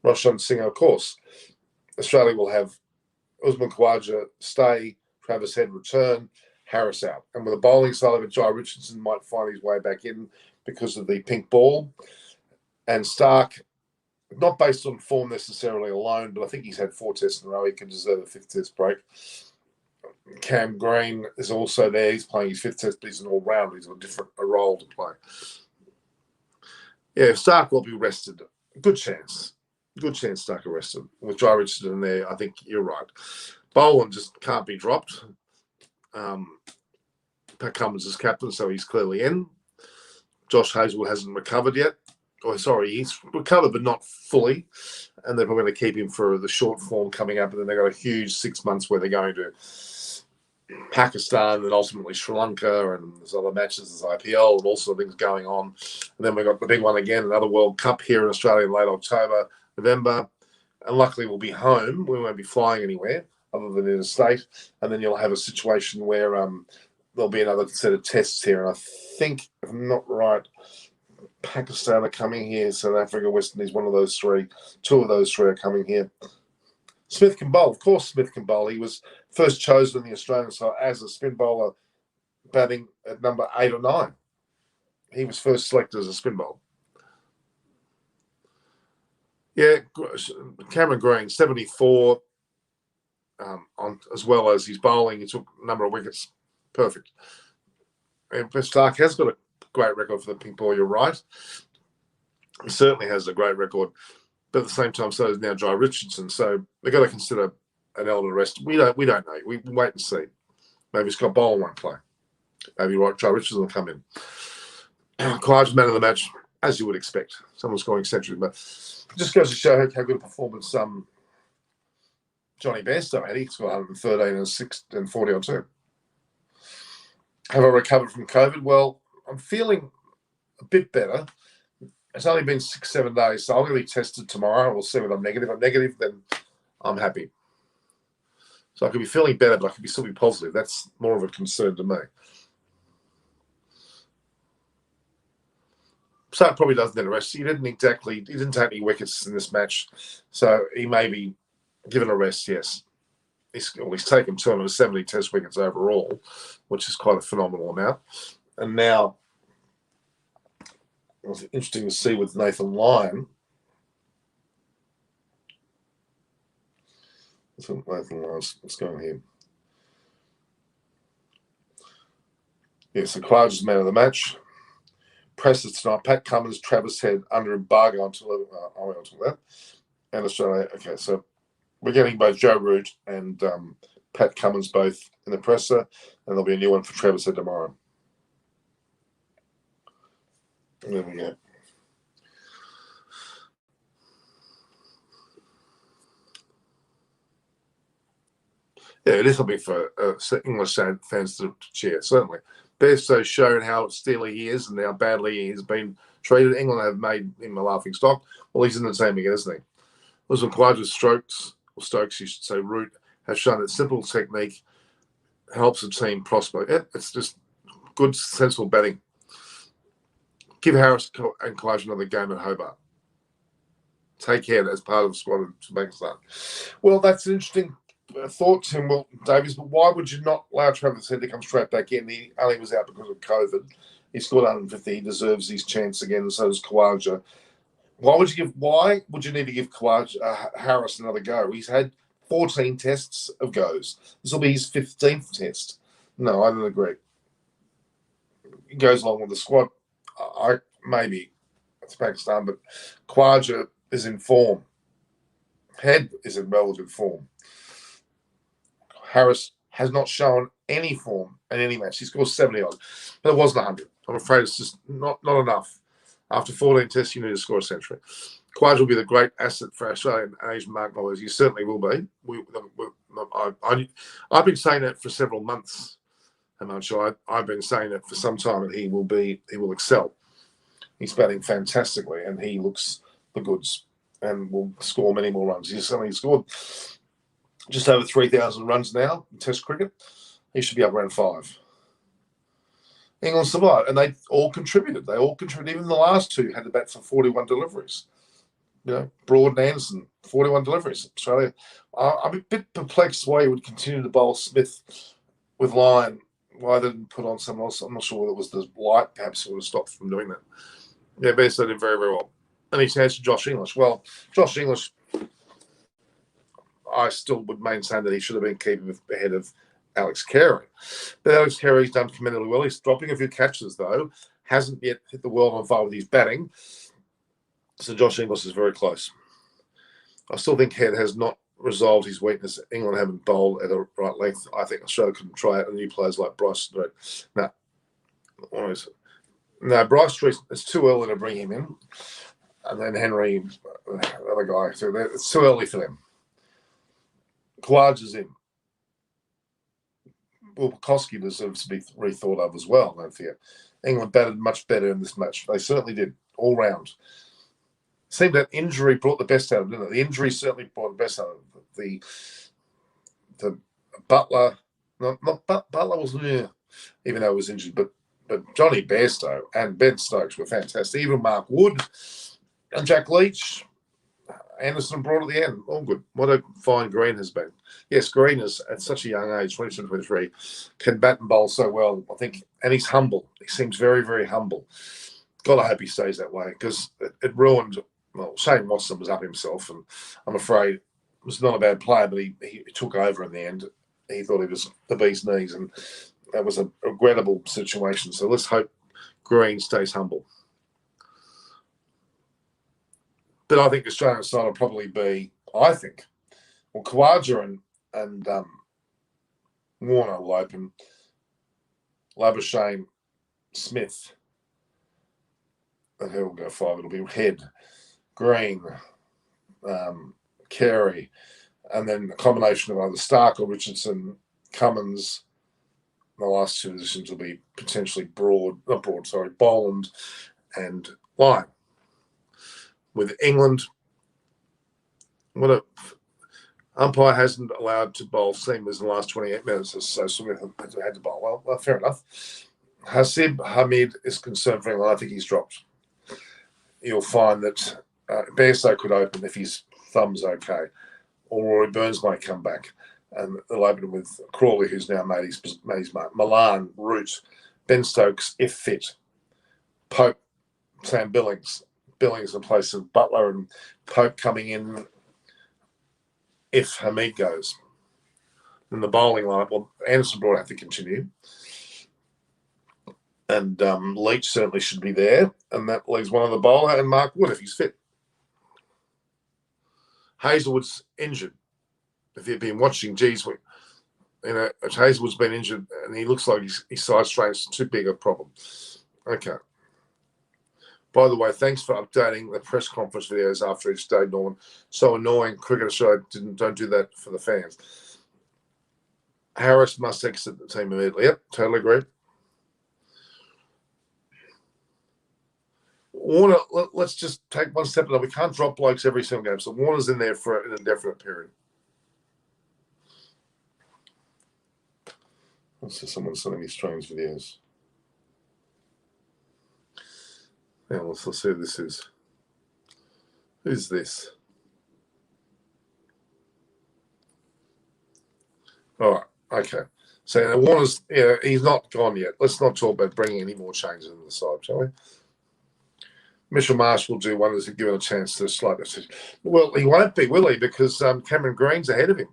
Roshan Singh, of course. Australia will have Usman Khawaja stay, Travis Head return, Harris out. And with the bowling side of it, Jai Richardson might find his way back in because of the pink ball. And Stark, not based on form necessarily alone, but I think he's had 4 tests in a row. He can deserve a 5th test break. Cam Green is also there. He's playing his 5th test, but he's an all-rounder. He's got a role to play. Yeah, Stark will be rested. Good chance. Good chance Stark arrested. With Jai Richardson in there, I think you're right. Boland just can't be dropped. Pat Cummins is captain, so he's clearly in. Josh Hazel hasn't recovered yet. Oh, sorry, he's recovered, but not fully. And they're probably going to keep him for the short form coming up. And then they've got a huge 6 months where they're going to Pakistan and ultimately Sri Lanka. And there's other matches, there's IPL and all sorts of things going on. And then we've got the big one again, another World Cup here in Australia in late October, November. And luckily we'll be home. We won't be flying anywhere other than in a state. And then you'll have a situation where there'll be another set of tests here. And I think, if I'm not right, Pakistan are coming here. South Africa, West Indies, one of those 3. 2 of those 3 are coming here. Smith can bowl. Of course, Smith can bowl. He was first chosen in the Australian side as a spin bowler, batting at number 8 or 9. He was first selected as a spin bowler. Yeah, Cameron Green, 74, as well as his bowling. He took a number of wickets. Perfect. And Stark has got a great record for the pink ball, you're right. He certainly has a great record. But at the same time, so is now Jai Richardson. So they've got to consider an element of rest. We don't know. We wait and see. Maybe Scott Boland won't play. Maybe Jai Richardson will come in. Clive's man of the match, as you would expect. Someone scoring century. But it just goes to show how good a performance Johnny Bairstow had. He scored 113 and 6 and 40 on 2. Have I recovered from COVID? Well, I'm feeling a bit better. It's only been 6-7 days, so I'm going to be tested tomorrow. We'll see whether I'm negative. If I'm negative, then I'm happy. So I could be feeling better, but I could still be positive. That's more of a concern to me. So it probably doesn't rest. He didn't take any wickets in this match, so he may be given a rest, yes. He's taken 270 test wickets overall, which is quite a phenomenal amount. And now, it was interesting to see with Nathan Lyon. What's going on here? Yes, the Khawaja's man of the match. Presses tonight. Pat Cummins, Travis Head under embargo until that. And Australia. Okay, so we're getting both Joe Root and Pat Cummins both in the presser, and there'll be a new one for Travis Head tomorrow. And there we go. Yeah, it is something for English fans to cheer, certainly. Bairstow showed how steely he is and how badly he has been treated. England have made him a laughing stock. Well, he's in the team again, isn't he? Usman Khawaja's Stokes, you should say, Root, has shown that simple technique helps the team prosper. It's just good, sensible batting. Give Harris and Khawaja another game at Hobart. Take care as part of the squad to make a start. Well, that's an interesting thought, Tim Davies, but why would you not allow Travis Head to come straight back in? He only was out because of COVID. He scored 150. He deserves his chance again, and so does Khawaja. Why would you need to give Harris another go? He's had 14 tests of goes. This will be his 15th test. No, I don't agree. He goes along with the squad. Maybe it's Pakistan, but Khawaja is in form. Head is in relative form. Harris has not shown any form in any match. He scored 70 odd, but it wasn't 100. I'm afraid it's just not enough. After 14 tests, you need to score a century. Khawaja will be the great asset for Australian and Asian market bowlers. He certainly will be. I've been saying that for several months. I've been saying it for some time, and he will excel. He's batting fantastically, and he looks the goods. and will score many more runs. He's suddenly scored just over 3,000 runs now in Test cricket. He should be up around 5. England survived, and they all contributed. Even the last two had the bat for 41 deliveries. Broad and Anderson, 41 deliveries. Australia. I'm a bit perplexed why he would continue to bowl Smith with Lyon. Why they didn't put on someone else. I'm not sure whether it was the light, perhaps, that would have stopped from doing that. Yeah, Bairstow did very, very well. And he changed to Josh English. Well, Josh English, I still would maintain that he should have been keeping ahead of Alex Carey. But Alex Carey's done commendably well. He's dropping a few catches, though. Hasn't yet hit the world on fire with his batting. So Josh Inglis is very close. I still think Head has not resolved his weakness. England haven't bowled at a right length. I think Australia couldn't try out new players like Bryce Street. No, Bryce Street, it's too early to bring him in. And then Henry, the other guy, so it's too early for them. Khawaja's in. Well, Koski deserves to be rethought of as well, don't forget. England batted much better in this match. They certainly did, all round. Seemed that injury brought the best out of it, didn't it? The injury certainly brought the best out of it. The Butler, Butler was even though he was injured, but Johnny Bairstow and Ben Stokes were fantastic. Even Mark Wood and Jack Leach, Anderson brought at the end. All good. What a fine Green has been. Yes, Green is at such a young age, 22, 23, can bat and bowl so well, I think, and he's humble. He seems very, very humble. God, I hope he stays that way because it ruined. Well, Shane Watson was up himself, and I'm afraid it was not a bad player, but he took over in the end. He thought he was the bee's knees, and that was a regrettable situation. So let's hope Green stays humble. But I think the Australian side will probably be, Khawaja and Warner will open. Labuschagne, Smith, and who will go 5? It'll be Head, Green, Carey, and then a combination of either Stark or Richardson, Cummins. The last two positions will be potentially Boland and Lyon. With England, umpire hasn't allowed to bowl seamers in the last 28 minutes, so Smith had to bowl. Well, fair enough. Hasib Hamid is concerned for England. I think he's dropped. You'll find that Bairstow could open if his thumb's okay, or Rory Burns might come back, and they'll open with Crawley, who's now made his mark. Milan, Root, Ben Stokes, if fit, Pope, Sam Billings in place of Butler, and Pope coming in if Hamid goes. In the bowling lineup, well, Anderson brought have to continue. And Leach certainly should be there. And that leaves one of the bowler and Mark Wood if he's fit. Hazelwood's injured. If you've been watching, Hazelwood's been injured and he looks like his side strain's too big a problem. Okay. By the way, thanks for updating the press conference videos after each day, Norman. So annoying. Cricket Australia don't do that for the fans. Harris must exit the team immediately. Yep, totally agree. Warner, let's just take one step at a time. We can't drop blokes every single game. So Warner's in there for an indefinite period. Let's see, someone's sending me strange videos. Yeah, let's see who this is. Who's this? All right, okay. So Warner's, he's not gone yet. Let's not talk about bringing any more changes in the side, shall we? Mitchell Marsh will do wonders if given a chance to slightly. Well, he won't be, will he? Because Cameron Green's ahead of him.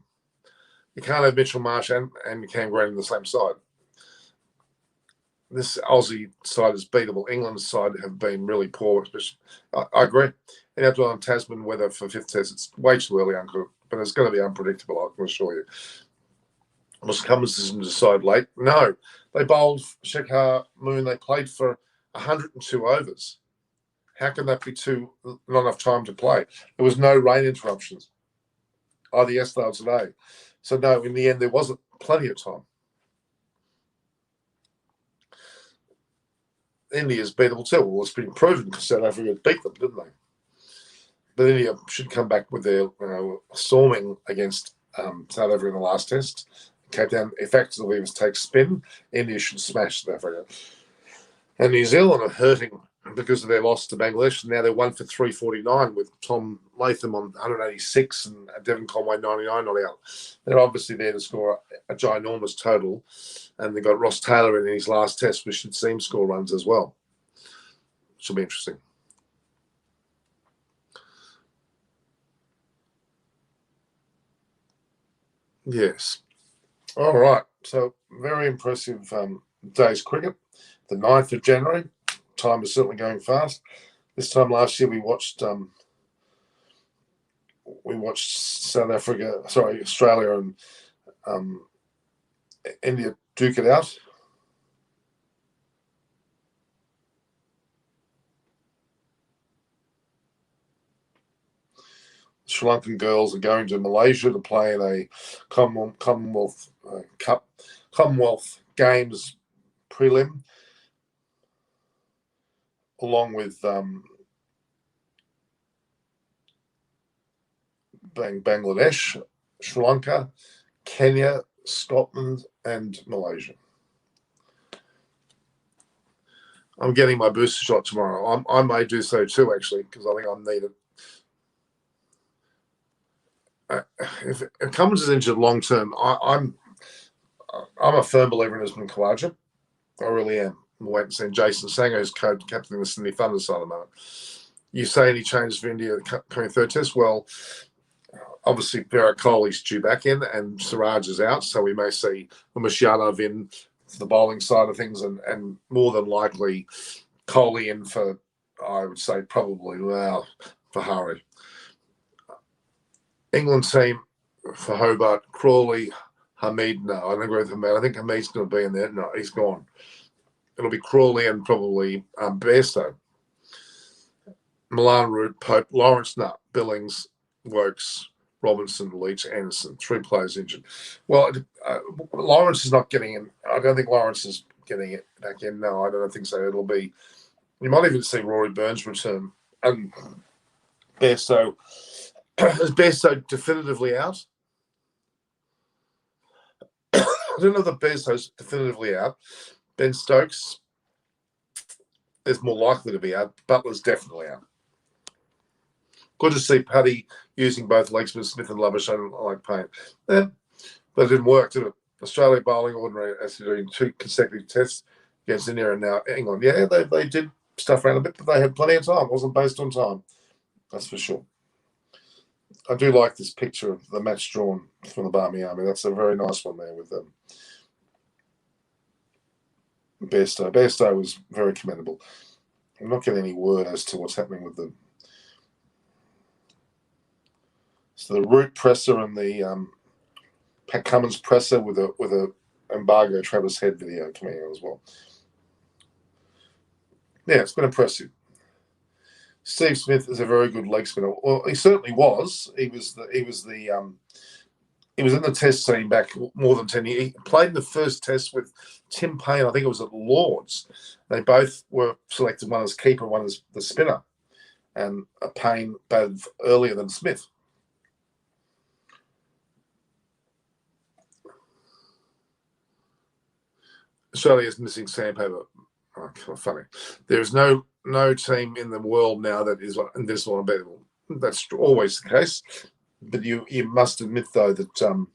You can't have Mitchell Marsh and Cam Green on the same side. This Aussie side is beatable. England's side have been really poor. I agree. You have to on Tasman weather for fifth test. It's way too early, Uncle, but it's going to be unpredictable, I can assure you. Was Cummins decision to decide late? No. They bowled Shekhar Moon. They played for 102 overs. How can that be not enough time to play? There was no rain interruptions, either yesterday or today. So, no, in the end, there wasn't plenty of time. India's beatable too. Well, it's been proven because South Africa beat them, didn't they? but India should come back with their storming against South Africa in the last test. Cape Town effectively was take spin. India should smash South Africa. And New Zealand are hurting because of their loss to Bangladesh. Now they're 1 for 349 with Tom Latham on 186 and Devon Conway 99 not out. They're obviously there to score a ginormous total. And they've got Ross Taylor in his last test, which should see him score runs as well. Should be interesting. Yes. All right. So very impressive day's cricket. The 9th of January. Time is certainly going fast. This time last year we watched Australia and India duke it out. Sri Lankan girls are going to Malaysia to play in a Commonwealth Cup, Commonwealth Games prelim, along with Bangladesh, Sri Lanka, Kenya, Scotland, and Malaysia. I'm getting my booster shot tomorrow. I may do so too, actually, because I think I'm needed. If Cummins is injured long term, I'm a firm believer in Usman Khawaja. I really am. I'm waiting to see Jason Sango is captaining the Sydney Thunder side at the moment. You say any changes for India coming third test? Well, obviously Virat Kohli's due back in and Siraj is out, so we may see Umesh Yadav in for the bowling side of things, and more than likely Kohli in for, I would say, probably for Hari. England team for Hobart, Crawley, Hamid. No, I don't agree with Hamid. I think Hamid's going to be in there. No, he's gone. It'll be Crawley and probably Bairstow. Milan, Root, Pope, Lawrence, Billings, Wokes, Robinson, Leach, Anderson. 3 players injured. Well, Lawrence is not getting in. I don't think Lawrence is getting it back in. No, I don't think so. It'll be. You might even see Rory Burns return. And Bairstow. Is Bairstow definitively out? I don't know that Bairstow's definitively out. Ben Stokes is more likely to be out. Butler's definitely out. Good to see Paddy using both legs, but Smith and Lubbock. I don't like Payne. Yeah, but it didn't work, did it? Australia bowling ordinary as they're doing 2 consecutive tests against India and now England. Yeah, they did stuff around a bit, but they had plenty of time. It wasn't based on time. That's for sure. I do like this picture of the match drawn from the Barmy Army. That's a very nice one there with Bairstow. Bairstow was very commendable. I'm not getting any word as to what's happening with the. So the Root presser and the Pat Cummins presser with a embargo Travis Head video coming out as well. Yeah, it's been impressive. Steve Smith is a very good leg spinner. Well, he certainly was. He was in the test team back more than 10 years. He played in the first test with Tim Payne. I think it was at Lords. They both were selected, one as keeper, one as the spinner. And Payne batted earlier than Smith. Australia is missing sandpaper. Oh, kind of funny. There is no team in the world now that is invisible and unbeatable. That's always the case. But you must admit, though, that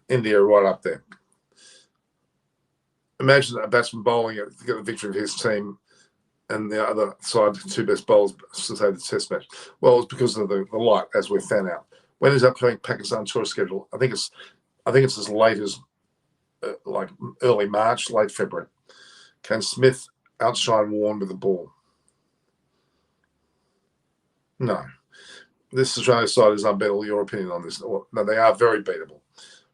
India are right up there. Imagine a batsman bowling to get the victory of his team and the other side, the 2 best bowlers to say the test match. Well, it's because of the light, as we found out. When is upcoming Pakistan tour schedule? I think it's as late as like early March, late February. Can Smith outshine Warren with the ball? No. This Australia side is unbeatable. Your opinion on this? No, they are very beatable.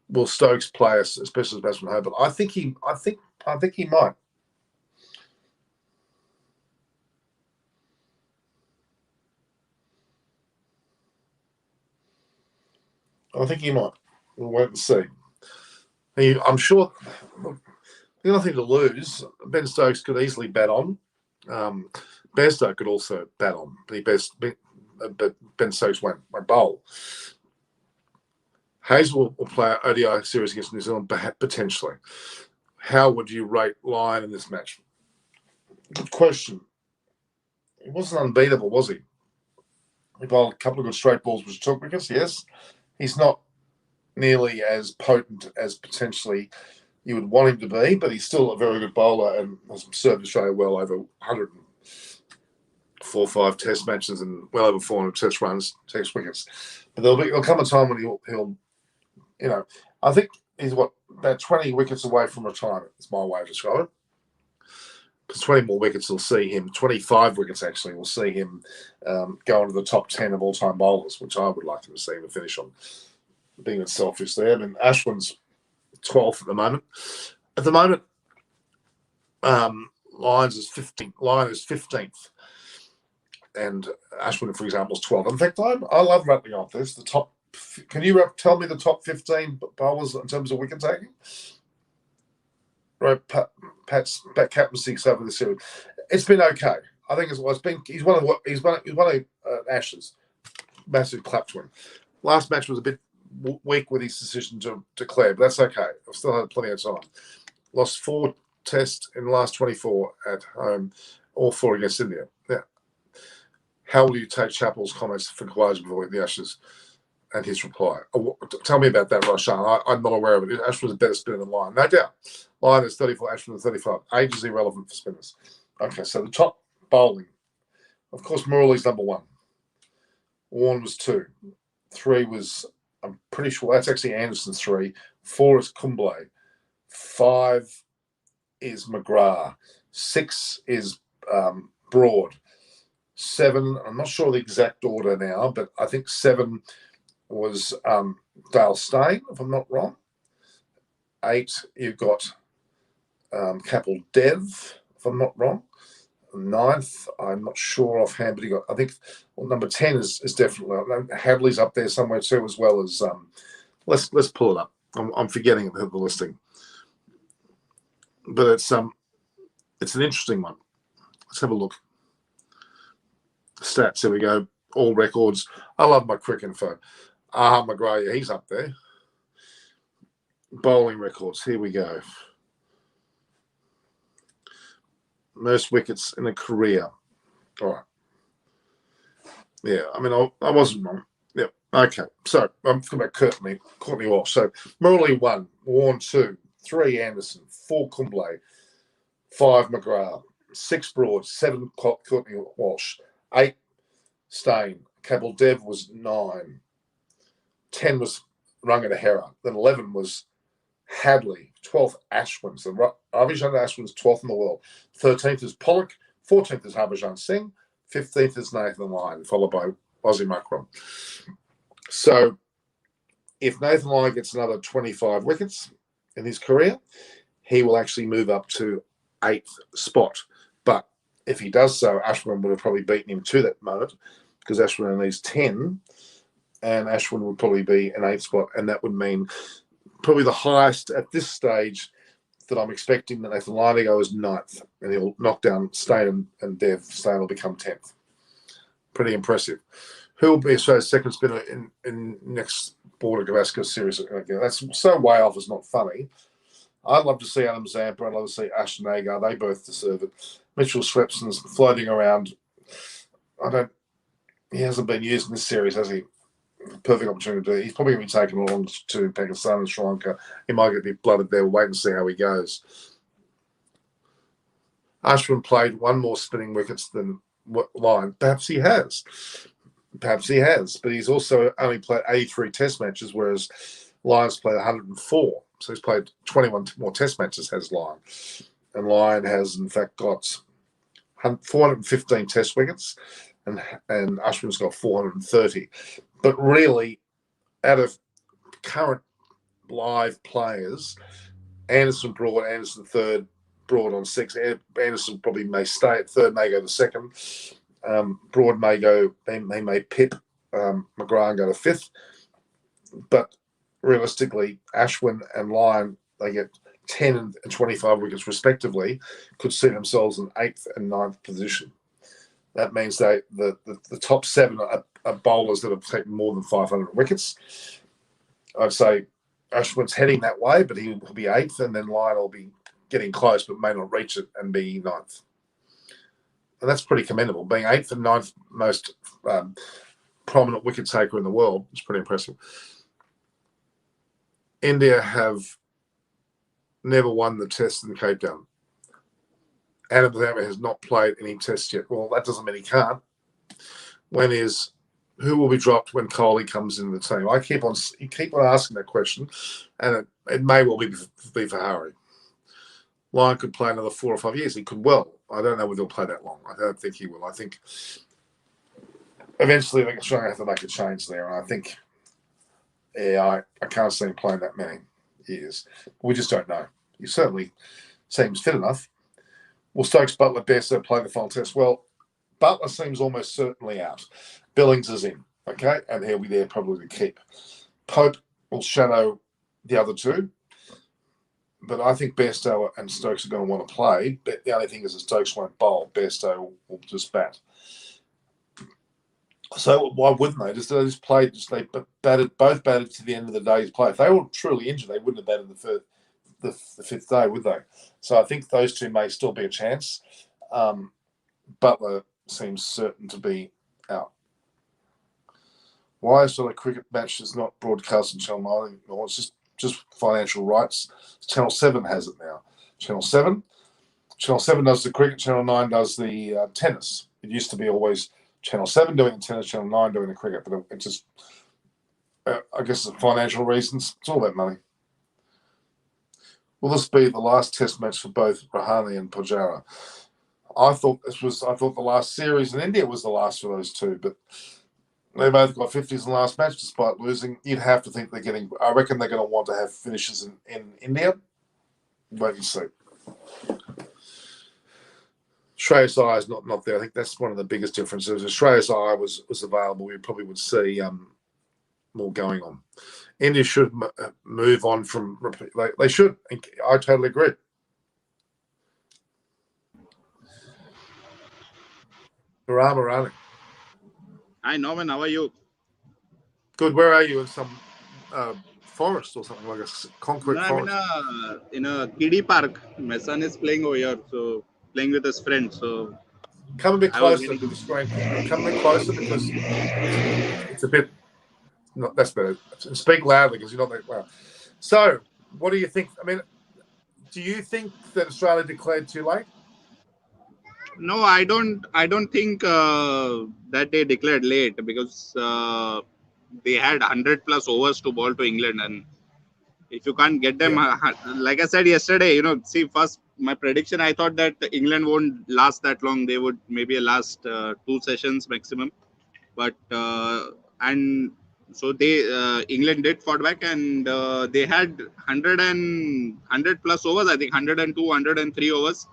Will Stokes play us, especially as batsman home? But I think he might. I think he might. We'll wait and see. I'm sure the only thing to lose, Ben Stokes could easily bat on. Bairstow could also bat on. but Ben Stokes won't bowl. Hayes will play an ODI series against New Zealand, potentially. How would you rate Lyon in this match? Good question. He wasn't unbeatable, was he? He bowled a couple of good straight balls, which took wickets, yes. He's not nearly as potent as potentially you would want him to be, but he's still a very good bowler and has served Australia well over 104 or 5 test matches and well over 400 test runs, test wickets. But there'll come a time when he'll I think he's about 20 wickets away from retirement. It's my way of describing it. Because 20 more wickets will see him, 25 wickets actually will see him go into the top 10 of all-time bowlers, which I would like him to see him to finish on. Being a bit selfish there. I mean, Ashwin's 12th at the moment. At the moment, Lyon is 15th. And Ashwin, for example, is 12th. In fact, I love rattling off this. The top. Can you tell me the top 15 bowlers in terms of wicket taking? Right, Pat's captaincy over the series. It's been okay. I think he's one of Ash's. Massive clap to him. Last match was a bit weak with his decision to declare, but that's okay. I've still had plenty of time. Lost 4 tests in the last 24 at home, all 4 against India. Yeah. How will you take Chappell's comments for Khawaja before the Ashes? And his reply. Tell me about that, Roshan. I'm not aware of it. Ashwin was a better spinner than Lyon. No doubt. Lyon is 34, Ashwin is 35. Age is irrelevant for spinners. Okay, so the top bowling. Of course, Murali's number 1. Warren was 2. 3 was, I'm pretty sure, that's actually Anderson's 3. 4 is Kumble. 5 is McGrath. 6 is Broad. 7, I'm not sure the exact order now, but I think 7 was Dale Steyn, if I'm not wrong. 8, you've got Kapil Dev, if I'm not wrong. 9th, I'm not sure offhand, but he got, I think, number 10 is definitely, Hadley's up there somewhere too, as well as, let's pull it up. I'm forgetting the listing. But it's an interesting one. Let's have a look. Stats, here we go. All records. I love my quick info. McGrath, he's up there. Bowling records, here we go. Most wickets in a career. All right. Yeah, I mean, I wasn't wrong. Yeah, okay. So, I'm talking about Courtney Walsh. So, Murali 1, Warren 2, 3 Anderson, 4 Kumble, 5 McGrath, 6 Broad, 7 Courtney Walsh, 8 Steyn. Kapil Dev was 9. 10 was Ranganahara. Then 11 was Hadley. 12th, Ashwin. So Ravijan Ashwin's 12th in the world. 13th is Pollock. 14th is Harbhajan Singh. 15th is Nathan Lyon, followed by Ozzy Makram. So if Nathan Lyon gets another 25 wickets in his career, he will actually move up to 8th spot. But if he does so, Ashwin would have probably beaten him to that moment because Ashwin only needs 10. And Ashwin would probably be an 8th spot, and that would mean probably the highest at this stage that I'm expecting that Nathan Lyon to go is 9th, and he'll knock down Steyn and Dev. Steyn will become 10th. Pretty impressive. Who will be Australia's second spinner in next Border Gavaskar series? Again, that's so way off. It's not funny. I'd love to see Adam Zampa. I'd love to see Ashton Agar. They both deserve it. Mitchell Swepson's floating around. He hasn't been used in this series, has he? Perfect opportunity. He's probably going to be taken along to Pakistan and Sri Lanka. He might get a bit blooded there. We'll wait and see how he goes. Ashwin played 1 more spinning wickets than Lyon. Perhaps he has. But he's also only played 83 test matches, whereas Lyon's played 104. So he's played 21 more test matches, has Lyon. And Lyon has, in fact, got 415 test wickets, and Ashwin's got 430. But really, out of current live players, Anderson Broad, Anderson third, Broad on 6. Anderson probably may stay at 3rd, may go to 2nd. Broad may go, he may pip McGrath and go to 5th. But realistically, Ashwin and Lyon, they get 10 and 25 wickets respectively, could see themselves in 8th and 9th position. That means the top 7 are bowlers that have taken more than 500 wickets. I'd say Ashwin's heading that way, but he'll be 8th, and then Lyon will be getting close but may not reach it and be 9th. And that's pretty commendable. Being 8th and 9th most prominent wicket taker in the world is pretty impressive. India have never won the test in Cape Town. Adam Bhattacharya has not played any tests yet. Well, that doesn't mean he can't. Who will be dropped when Kohli comes into the team? You keep on asking that question, and it may well be for Harry. Lyon could play another 4 or 5 years. He could well. I don't know whether he'll play that long. I don't think he will. I think eventually Australia have to make a change there, and I think, I can't see him playing that many years. We just don't know. He certainly seems fit enough. Will Stokes, Butler, Bairstow play the final test? Well, Butler seems almost certainly out. Billings is in, okay? And he'll be there probably to keep. Pope will shadow the other 2. But I think Bairstow and Stokes are going to want to play. But the only thing is that Stokes won't bowl. Bairstow will just bat. So why wouldn't they? They both batted to the end of the day's play. If they were truly injured, they wouldn't have batted the 5th day, would they? So I think those 2 may still be a chance. Butler seems certain to be out. Why is the cricket match is not broadcast on Channel 9? Well, it's just financial rights. Channel 7 has it now. Channel 7 does the cricket. Channel 9 does the tennis. It used to be always Channel 7 doing the tennis, Channel 9 doing the cricket. But it just, I guess, the financial reasons. It's all about money. Will this be the last test match for both Rahane and Pujara? I thought the last series in India was the last for those 2, but they both got 50s in the last match despite losing. You'd have to think I reckon they're going to want to have finishes in India. Wait and see. Shreyas Iyer is not there. I think that's one of the biggest differences. If Shreyas Iyer was available, we probably would see more going on. India should move on from. They should. I totally agree. Barama. Hi Norman, how are you? Good. Where are you? In some forest or something, like a concrete forest? I'm in a kiddie park. My son is playing over here, so playing with his friends. So come a bit closer to the screen. Come a bit closer because it's a bit. No, that's better. Speak loudly because you're not that loud. So, what do you think? I mean, do you think that Australia declared too late? No, I don't think that they declared late because they had 100 plus overs to bowl to England, and if you can't get them, like I said yesterday, first my prediction, I thought that England won't last that long. They would maybe last 2 sessions maximum, but and so England did fought back, and they had 100 plus overs. I think 102, 103 overs.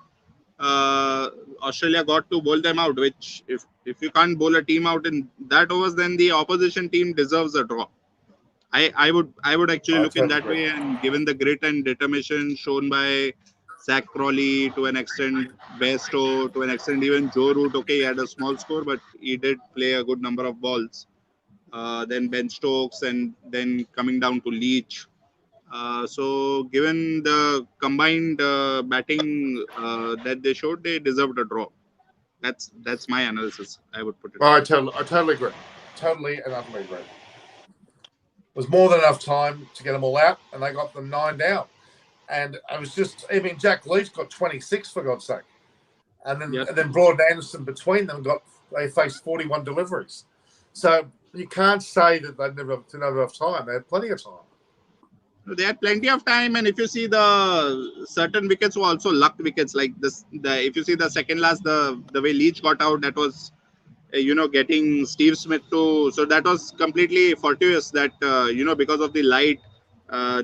Australia got to bowl them out, which if you can't bowl a team out in that overs, then the opposition team deserves a draw. I would actually look in that way, and given the grit and determination shown by Zach Crawley to an extent, Bairstow to an extent, even Joe Root, okay, he had a small score, but he did play a good number of balls. Then Ben Stokes, and then coming down to Leach. So given the combined batting that they showed, they deserved a draw. That's my analysis. I would put it. I totally agree. Totally and utterly agree. It was more than enough time to get them all out, and they got them 9 down. And it was just, Jack Leach got 26 for God's sake, and then Broad and Anderson between them they faced 41 deliveries. So you can't say that they didn't have enough time. They had plenty of time. They had plenty of time, and if you see the certain wickets were also luck wickets, like this. If you see the second last, the way Leach got out, that was getting Steve Smith so that was completely fortuitous that because of the light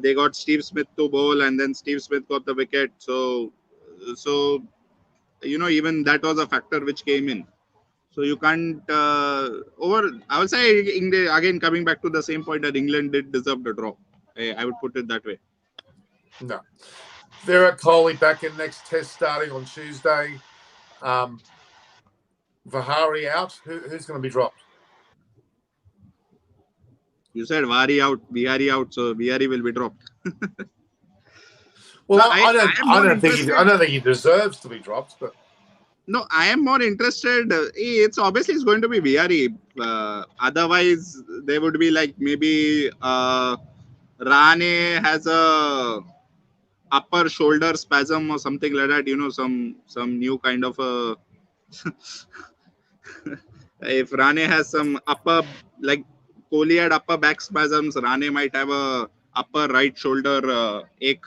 they got Steve Smith to bowl, and then Steve Smith got the wicket. So even that was a factor which came in. So you can't I would say again coming back to the same point that England did deserve the draw. I would put it that way. No. Virat Kohli back in next test starting on Tuesday. Vihari out. Who's going to be dropped? You said Vari out, Bihari out, so Bihari will be dropped. Well, No, I don't think he deserves to be dropped, but no, I am more interested. It's obviously it's going to be Bihari. Otherwise, they would be like maybe Rane has a upper shoulder spasm or something like that. Some new kind of a. If Rane has some upper, like Kohli had upper back spasms, Rane might have a upper right shoulder ache,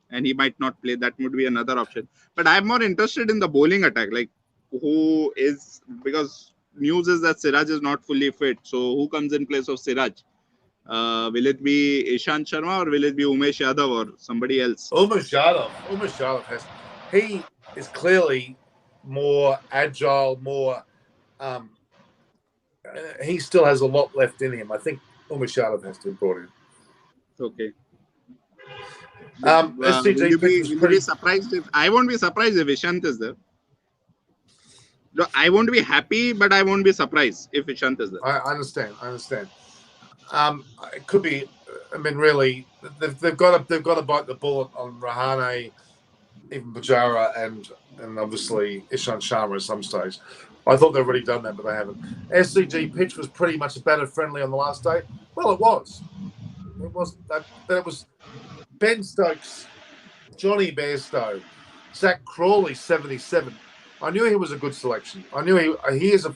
and he might not play. That would be another option. But I'm more interested in the bowling attack, like who is, because news is that Siraj is not fully fit. So who comes in place of Siraj? Will it be Ishant Sharma or will it be Umesh Yadav or somebody else? Umesh Yadav he is clearly more agile, more. He still has a lot left in him. I think Umesh Yadav has to be brought in. Okay. SCG will you pretty be surprised if I won't be surprised if Ishant is there? No, I won't be happy, but I won't be surprised if Ishant is there. I understand. It could be. I mean, really, they've got to bite the bullet on Rahane, even Pujara, and obviously Ishant Sharma at some stage. I thought they've already done that, but they haven't. SCG pitch was pretty much batter friendly on the last day. Well, it was. It was. It was Ben Stokes, Johnny Bairstow, Zach Crawley, 77. I knew he was a good selection. I knew he is a.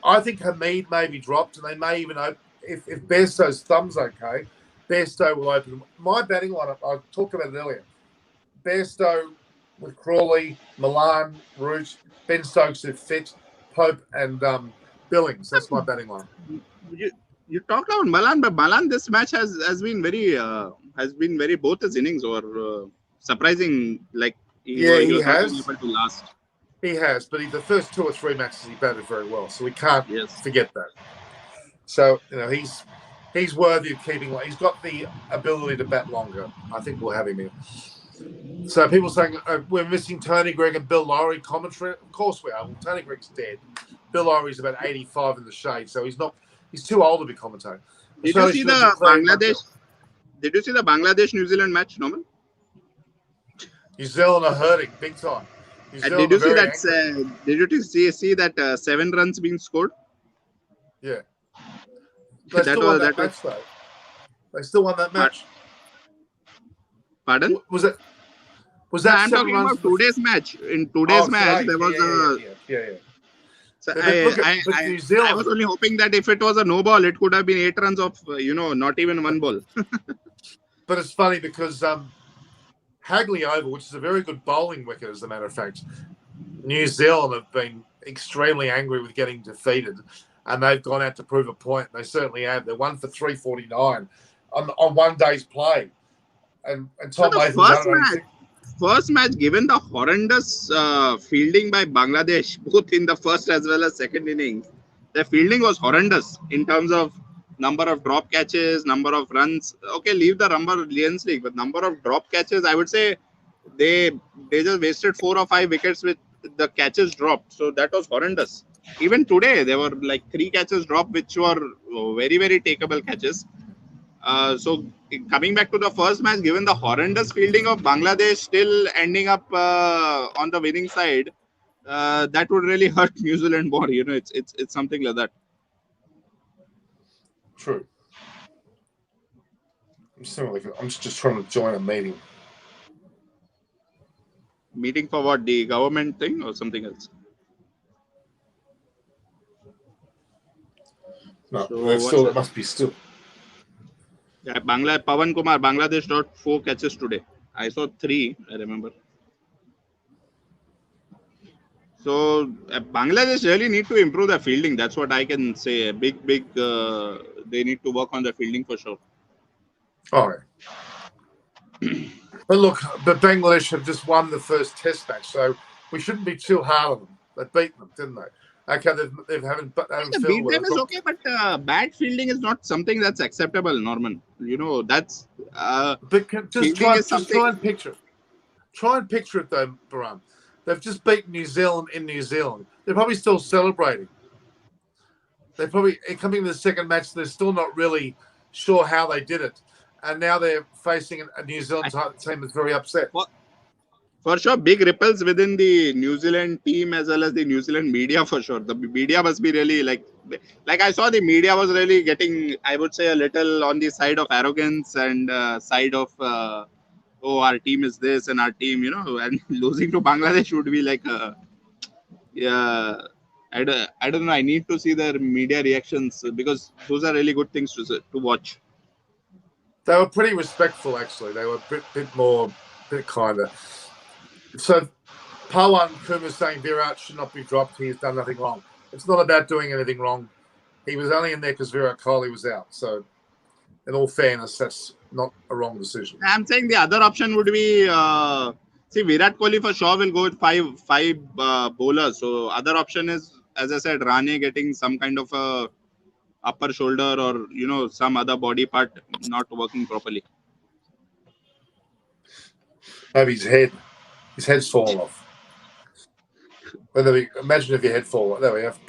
I think Hamid may be dropped, and they may even open. If Bairstow's thumb's okay, Bairstow will open. My batting lineup, I talked about it earlier. Bairstow with Crawley, Milan, Root, Ben Stokes if fit, Pope, and Billings. That's my batting line. You talked about Malan, but Malan this match has been very both his innings or surprising. Like he was not able to last. He has, but the first 2 or 3 matches he batted very well, so we can't forget that. So he's worthy of keeping. He's got the ability to bat longer. I think we'll have him here. So people saying we're missing Tony Greig and Bill Lowry commentary. Of course we are. Well, Tony Greig's dead. Bill Lowry's about 85 in the shade, so he's not. He's too old to be commentating. Did you see the Bangladesh New Zealand match, Norman? New Zealand are hurting big time. Did you see that? Did you see that 7 runs being scored? Yeah. They still won that match, though. They still won that match. Pardon? Was that? I'm talking about today's match. In today's match, there was Yeah. So I was only hoping that if it was a no ball, it could have been 8 runs of not even 1 ball. But it's funny because Hagley over, which is a very good bowling wicket, as a matter of fact. New Zealand have been extremely angry with getting defeated, and they've gone out to prove a point. They certainly have. They're 1 for 349 on one day's play. And Tom Latham. First match, given the horrendous fielding by Bangladesh, both in the first as well as second innings, the fielding was horrendous in terms of number of drop catches, number of runs. Okay, leave the Lions League, but number of drop catches, I would say they just wasted 4 or 5 wickets with the catches dropped. So that was horrendous. Even today, there were like 3 catches dropped, which were very, very takeable catches. So coming back to the first match, given the horrendous fielding of Bangladesh still ending up on the winning side, that would really hurt New Zealand more. It's something like that. True. I'm just trying to join a meeting. Meeting for what? The government thing or something else? No, it must be still. Yeah, Pawan Kumar, Bangladesh got 4 catches today. I saw 3, I remember. So Bangladesh really need to improve their fielding. That's what I can say. Big. They need to work on their fielding for sure. All right. But look, Bangladesh have just won the first Test match, so we shouldn't be too hard on them. They beat them, didn't they? Okay, they haven't. Beat them is okay, but bad fielding is not something that's acceptable, Norman. That's. But try and picture it. Try and picture it though, Baran. They've just beaten New Zealand in New Zealand. They're probably still celebrating. They're probably coming to the second match. They're still not really sure how they did it, and now they're facing a New Zealand team that's very upset. For sure, big ripples within the New Zealand team as well as the New Zealand media. For sure, the media must be really like I saw the media was really getting, I would say, a little on the side of arrogance and side of oh, our team is this and our team, and losing to Bangladesh would be like yeah. I don't know. I need to see their media reactions because those are really good things to watch. They were pretty respectful, actually. They were a bit kinder. So, Pawan Kumar saying Virat should not be dropped. He has done nothing wrong. It's not about doing anything wrong. He was only in there because Virat Kohli was out. So, in all fairness, that's not a wrong decision. I'm saying the other option would be see, Virat Kohli for sure will go with five bowlers. So other option is, as I said, Rane getting some kind of a upper shoulder or some other body part not working properly. Maybe his head's fallen off. Imagine if your head fall. There we have.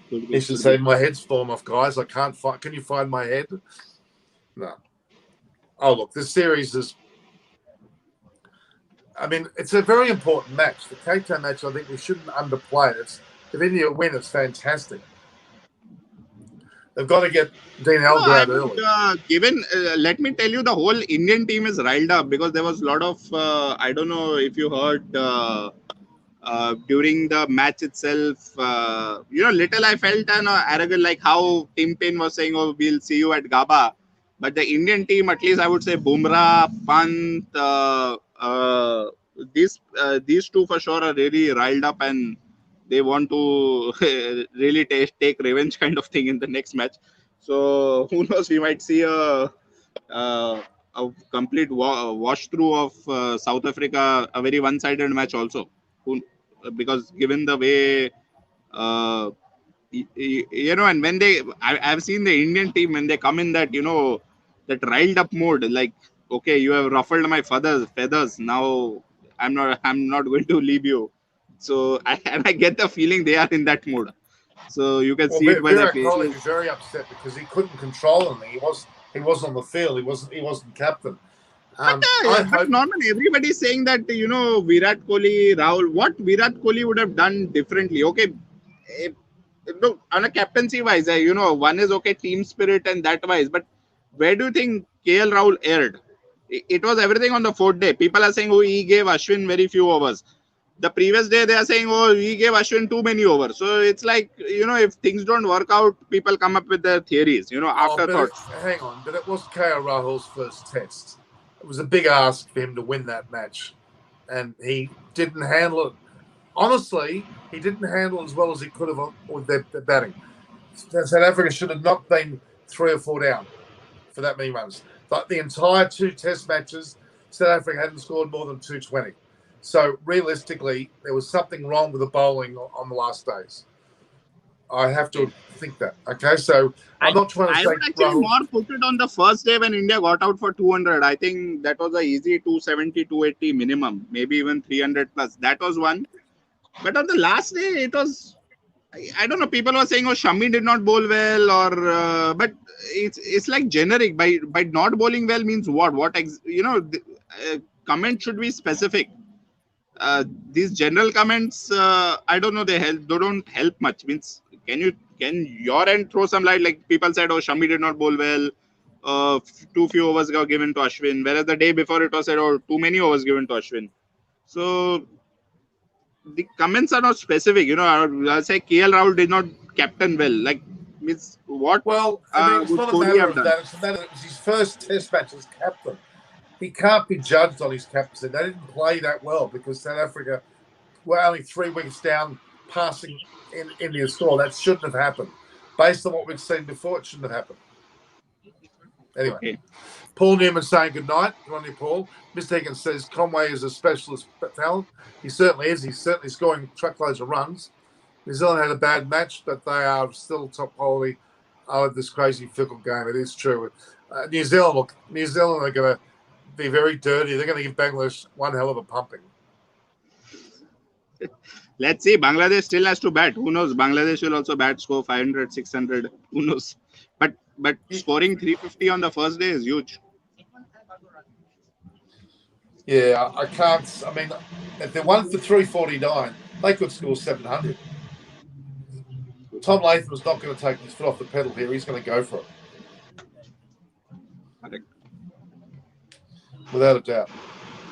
He should say, "My head's fallen off, guys. I can't find. Can you find my head?" No. Oh, look, this series is. I mean, it's a very important match. The Cape Town match, I think we shouldn't underplay it. If India win, it's fantastic. They've got to get Dean Elgar out early. Let me tell you, the whole Indian team is riled up because there was a lot of, I don't know if you heard during the match itself, little I felt arrogant, like how Tim Payne was saying, oh, we'll see you at Gaba. But the Indian team, at least I would say Bumrah, Pant, these two for sure are really riled up and they want to really take revenge kind of thing in the next match. So who knows, we might see a complete wash through of South Africa, a very one-sided match also. Because given the way and when I've seen the Indian team when they come in that that riled up mode, like, okay, you have ruffled my feathers, now I'm not going to leave you. So I get the feeling they are in that mode. So you can see it by their faces. Virat Kohli was very upset because he couldn't control anything. He was on the field. He wasn't captain. But normally everybody is saying that Virat Kohli, Rahul, what Virat Kohli would have done differently. Okay, look, on a captaincy wise, one is okay, team spirit and that wise. But where do you think KL Rahul erred? It was everything on the fourth day. People are saying, oh, he gave Ashwin very few overs. The previous day, they are saying, oh, he gave Ashwin too many overs. So it's like, if things don't work out, people come up with their theories, afterthoughts. Hang on, but it was KL Rahul's first test. It was a big ask for him to win that match. And he didn't handle it. Honestly, he didn't handle it as well as he could have with their batting. South Africa should have not been 3 or 4 down for that many runs. But the entire 2 test matches, South Africa hadn't scored more than 220. So realistically, there was something wrong with the bowling on the last days. I have to think that. Okay, so I'm not trying to say. I would actually more put it on the first day when India got out for 200. I think that was a easy 270, 280 minimum, maybe even 300 plus. That was one. But on the last day, it was. I don't know. People were saying, "Oh, Shami did not bowl well," or but it's like generic. By not bowling well means what? Comment should be specific. These general comments, I don't know. They don't help much. Means can your end throw some light? Like people said, oh, Shami did not bowl well. Too few overs got given to Ashwin. Whereas the day before it was said, oh, too many overs given to Ashwin. So the comments are not specific. I'll say KL Rahul did not captain well. Like means what? Well, it's not a matter of that. It's a matter. It was his first test match as captain. He can't be judged on his captaincy. They didn't play that well because South Africa were only 3 weeks down, passing in India's score. That shouldn't have happened. Based on what we've seen before, it shouldn't have happened. Anyway, okay. Paul Newman saying good night. Good on you, Paul. Mr. Higgins says Conway is a specialist talent. He certainly is. He's certainly scoring truckloads of runs. New Zealand had a bad match, but they are still top quality of this crazy fickle game. It is true. New Zealand are going to be very dirty. They're going to give Bangladesh one hell of a pumping. Let's see. Bangladesh still has to bat. Who knows? Bangladesh will also bat, score 500, 600. Who knows? But scoring 350 on the first day is huge. Yeah, I can't. I mean, if they won for 349, they could score 700. Tom Latham's not going to take his foot off the pedal here. He's going to go for it. Correct. Without a doubt.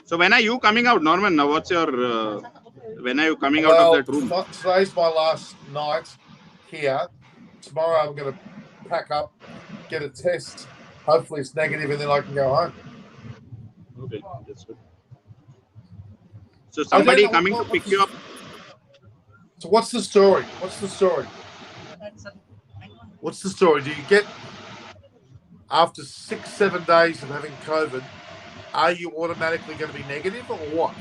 So when are you coming out, Norman? Now, what's your... when are you coming out of that room? Today's my last night here. Tomorrow I'm going to pack up, get a test. Hopefully it's negative, and then I can go home. Okay, that's good. So somebody coming to pick you up. So what's the story? What's the story? What's the story? Do you get, after 6-7 days of having COVID, are you automatically going to be negative or what?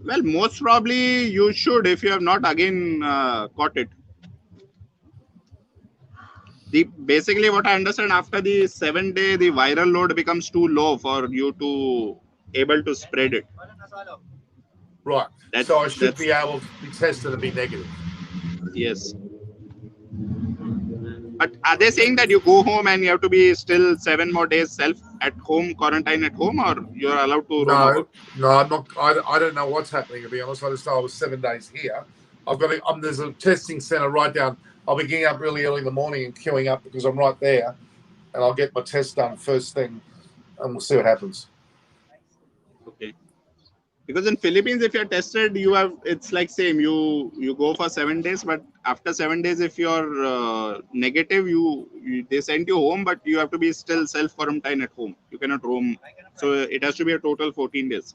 Well, most probably you should if you have not again caught it. Basically what I understand, after the 7-day, the viral load becomes too low for you to able to spread it. Right. So I should be able to be tested and be negative. Yes. But are they saying that you go home and you have to be still 7 more days self at home, quarantine at home, or you're allowed to roam about? No, I'm not. I don't know what's happening, to be honest. I just know I was 7 days here. I've got to, there's a testing centre right down. I'll be getting up really early in the morning and queuing up because I'm right there, and I'll get my test done first thing, and we'll see what happens. Okay. Because in Philippines, if you're tested, it's like same. You go for 7 days, but after 7 days, if you're negative, they send you home, but you have to be still self-quarantine at home. You cannot roam. So it has to be a total 14 days.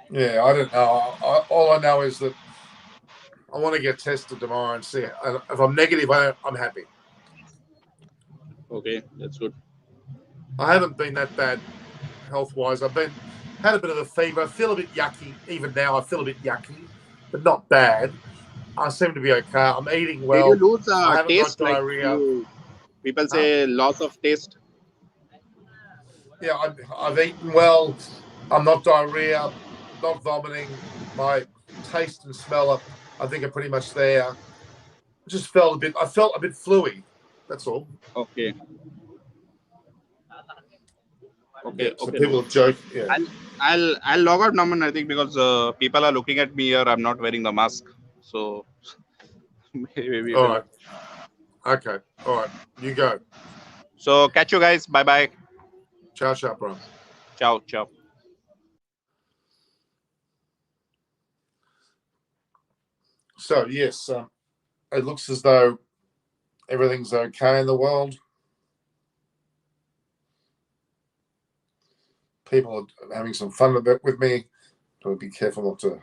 Yeah, I don't know. All I know is that I want to get tested tomorrow and see. If I'm negative, I'm happy. Okay, that's good. I haven't been that bad health-wise. I've had a bit of a fever. I feel a bit yucky. Even now, I feel a bit yucky, but not bad. I seem to be okay. I'm eating well. Did you lose I haven't taste? got diarrhea. People say loss of taste. Yeah, I've eaten well. I'm not diarrhea, not vomiting. My taste and smell, I think, are pretty much there. I felt a bit fluey. That's all. Okay. Okay. So people have joked. Yeah. I'll log out, Norman. I think because people are looking at me here. I'm not wearing the mask, so maybe. All right. Okay. All right. You go. So catch you guys. Bye bye. Ciao, ciao, bro. Ciao, ciao. So yes, it looks as though everything's okay in the world. People are having some fun with me. So be careful not to.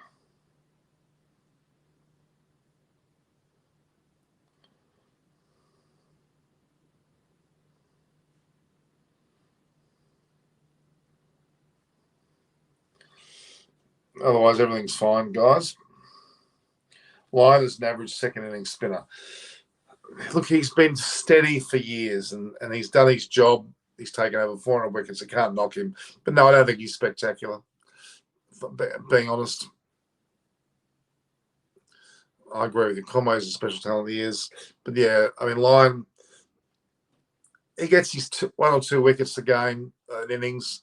Otherwise, everything's fine, guys. Lyon is an average second innings spinner. Look, he's been steady for years and he's done his job. He's taken over 400 wickets. I can't knock him. But no, I don't think he's spectacular. Being honest, I agree with you. Conway's a special talent. He is. But yeah, I mean, Lyon, he gets his 1 or 2 wickets a game, an innings,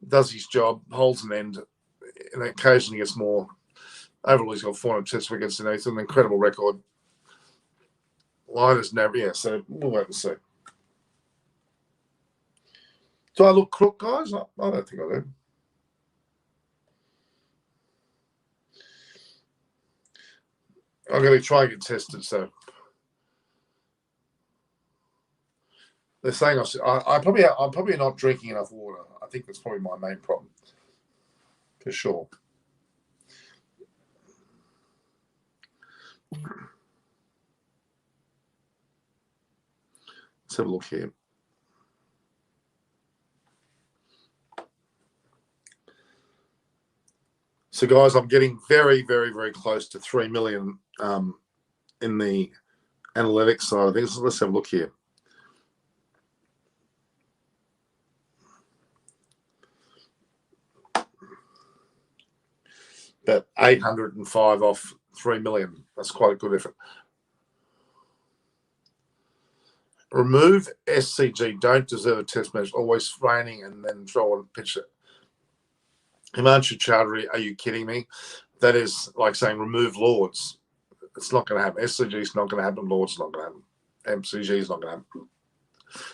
does his job, holds an end, and occasionally gets more. Overall, he's got 400 test wickets. It's an incredible record. Lyon is never, yeah, so we'll wait and see. Do I look crook, guys? I don't think I do. I'm going to try and get tested, so. They're saying I'm probably not drinking enough water. I think that's probably my main problem, for sure. Let's have a look here. So, guys, I'm getting very, very, very close to 3 million in the analytics side of things. Let's have a look here. But 805 off 3 million. That's quite a good effort. Remove SCG. Don't deserve a test match. Always raining and then throw on pitch it. Himanshu Chowdhury, are you kidding me? That is like saying remove Lords. It's not going to happen. SCG is not going to happen. Lords is not going to happen. MCG is not going to happen.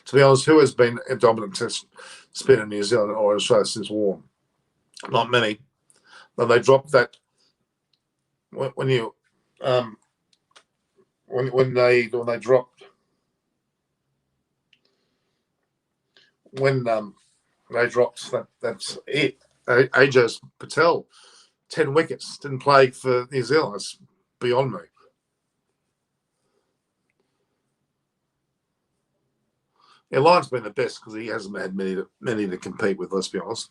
To be honest, who has been a dominant test spinner in New Zealand or Australia since Warm? Not many. But they dropped that when you when they dropped they dropped that's it. Ajaz Patel, 10 wickets, didn't play for New Zealand. It's beyond me. Yeah, Lyon's been the best because he hasn't had many to compete with, let's be honest.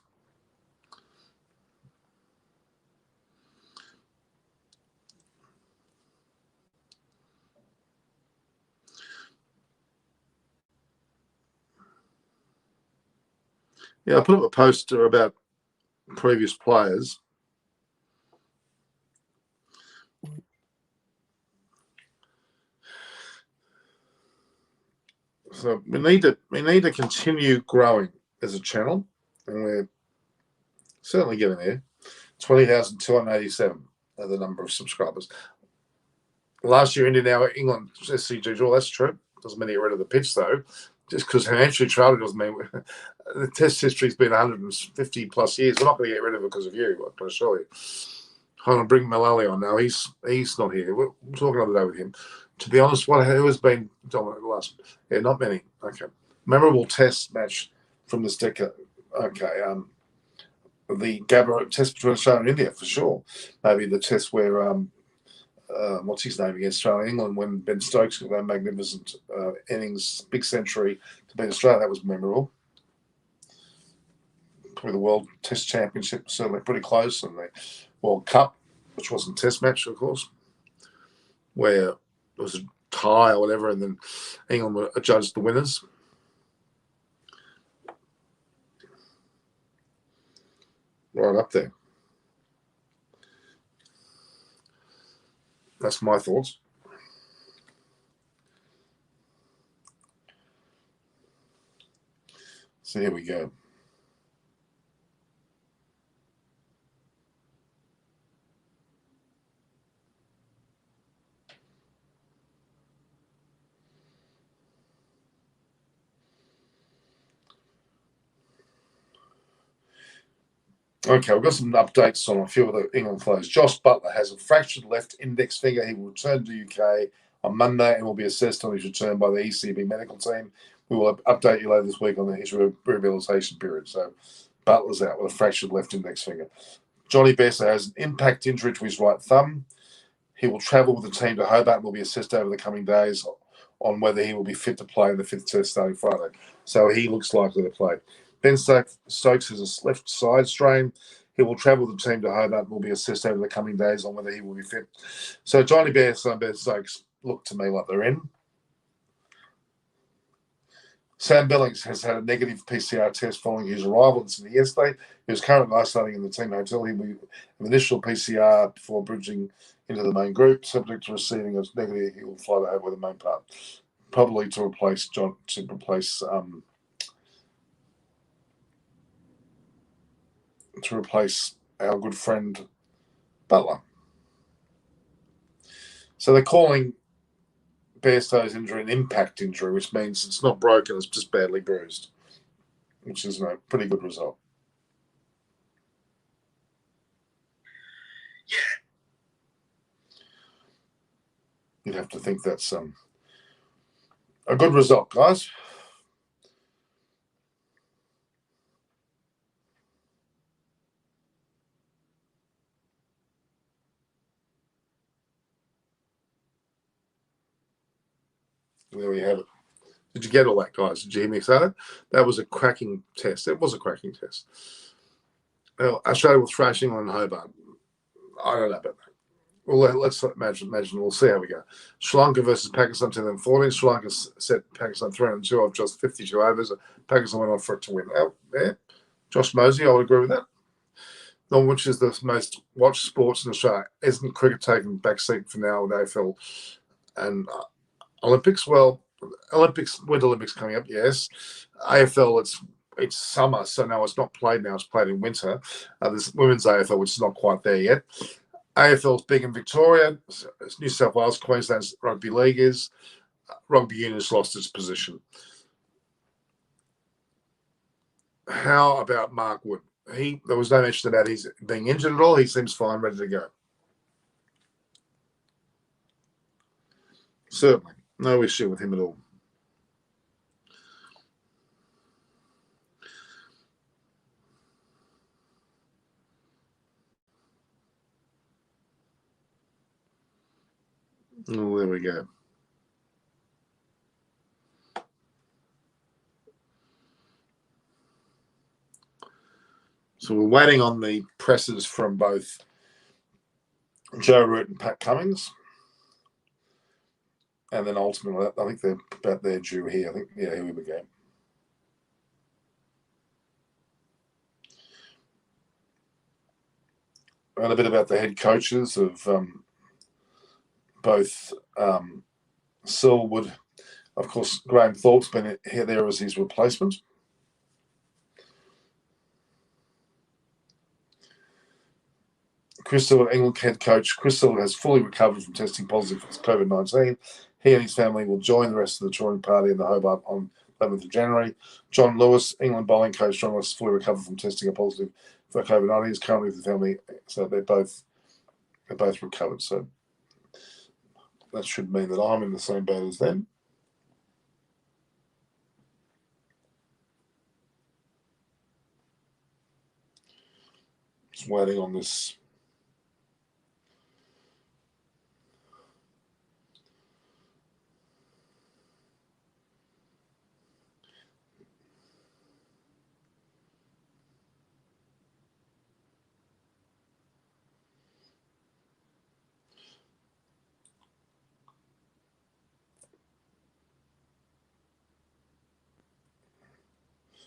Yeah, I put up a poster about previous players. So we need to continue growing as a channel, and we're certainly getting there. 20,287 are the number of subscribers. Last year, Indian hour, England SCG draw. That's true. Doesn't mean to get rid of the pitch though. Just because Himanshu Chowdhury doesn't mean the test history's been 150 plus years. We're not going to get rid of it because of you. I can assure you. I'm going to bring Mullally on now. He's not here. We'll talk another day with him. To be honest, who has been dominant the last? Yeah, not many. Okay. Memorable test match from this decade. Okay. The Gabba test between Australia and India for sure. Maybe the test where what's his name against Australia and England when Ben Stokes got that magnificent innings, big century to beat Australia. That was memorable. Probably the World Test Championship was certainly pretty close, and the World Cup, which wasn't a test match, of course, where it was a tie or whatever, and then England were adjudged the winners. Right up there. That's my thoughts. So here we go. Okay, we've got some updates on a few of the England players. Josh Butler has a fractured left index finger. He will return to the UK on Monday and will be assessed on his return by the ECB medical team. We will update you later this week on his rehabilitation period. So Butler's out with a fractured left index finger. Johnny Besser has an impact injury to his right thumb. He will travel with the team to Hobart and will be assessed over the coming days on whether he will be fit to play in the fifth test starting Friday. So he looks likely to play. Ben Stokes has a left side strain. He will travel with the team to Hobart and will be assessed over the coming days on whether he will be fit. So Johnny Besser and Ben Stokes look to me like they're in. Sam Billings has had a negative PCR test following his arrival in Sydney yesterday. He was currently isolating in the team hotel. He will have initial PCR before bridging into the main group. Subject to receiving a negative, he will fly to over the main part, probably to replace our good friend Butler. So they're calling Bairstow's injury an impact injury, which means it's not broken, it's just badly bruised, which is a pretty good result. Yeah. You'd have to think that's a good result, guys. There we have it. Did you get all that, guys? Did you hear me say that? That was a cracking test. It was a cracking test. Well, Australia will thrash England and Hobart. I don't know about that. Well, let's imagine. We'll see how we go. Sri Lanka versus Pakistan 2014. Sri Lanka set Pakistan 302 off just 52 overs. Pakistan went on for it to win. Oh, yeah. Josh Mosey, I would agree with that. which is the most watched sports in Australia. Isn't cricket taking backseat for now with AFL and Olympics? Well, Winter Olympics coming up, yes. AFL, it's summer, so now it's not played now. It's played in winter. There's women's AFL, which is not quite there yet. AFL's big in Victoria. New South Wales, Queensland's rugby league is. Rugby union's lost its position. How about Mark Wood? There was no mention about his being injured at all. He seems fine, ready to go. Certainly. No issue with him at all. Oh, there we go. So we're waiting on the presses from both Joe Root and Pat Cummins. And then ultimately, I think they're about their due here. I think, yeah, here we go. And a bit about the head coaches of both Selwood. Of course, Graham Thorpe's been here there as his replacement. Chris Selwood, England head coach. Chris Selwood has fully recovered from testing positive for COVID-19. He and his family will join the rest of the touring party in the Hobart on 11th of January. John Lewis, England bowling coach. John Lewis fully recovered from testing a positive for COVID-19. He's currently with the family, so they're both recovered. So that should mean that I'm in the same boat as them. Just waiting on this.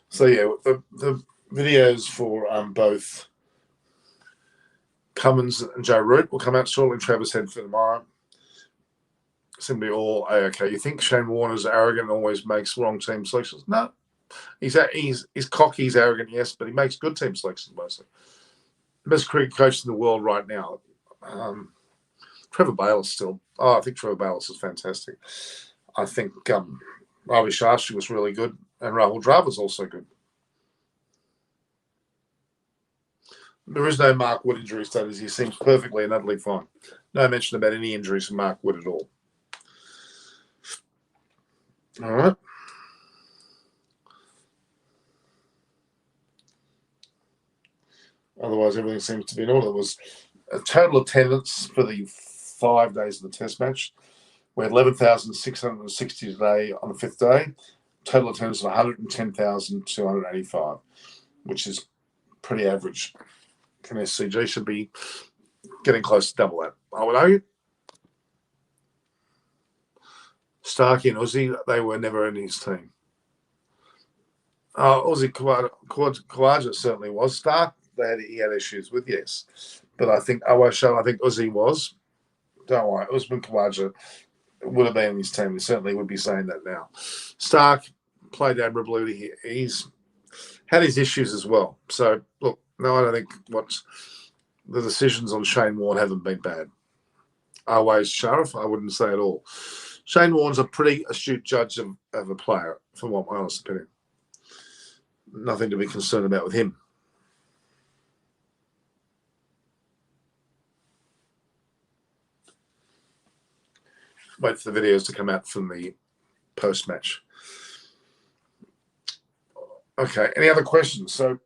So yeah, the videos for both Cummins and Joe Root will come out shortly. Travis Head for tomorrow. Seem to be all okay. You think Shane Warner's arrogant and always makes wrong team selections? No, he's cocky, he's arrogant, yes, but he makes good team selections mostly. The best cricket coach in the world right now. Trevor Bayliss still. I think Trevor Bayliss is fantastic. I think Ravi Shastri was really good, and Rahul Dravid was also good. There is no Mark Wood injury status. He seems perfectly and utterly fine. No mention about any injuries from Mark Wood at all. All right. Otherwise, everything seems to be in order. There was a total attendance for the 5 days of the test match. We had 11,660 today on the 5th day. Total attendance of 110,285, which is pretty average. From SCG should be getting close to double that, I would argue. Starkey and Uzi, they were never in his team. Uzi Khawaja certainly was. Stark, he had issues with, yes. But I think Uzi was. Don't worry, Usman Khawaja would have been in his team. He certainly would be saying that now. Stark played admirably. He's had his issues as well. So, look, no, I don't think the decisions on Shane Warne haven't been bad. Always Sharif, I wouldn't say at all. Shane Warne's a pretty astute judge of a player, from my honest opinion. Nothing to be concerned about with him. Wait for the videos to come out from the post-match. Okay, any other questions? So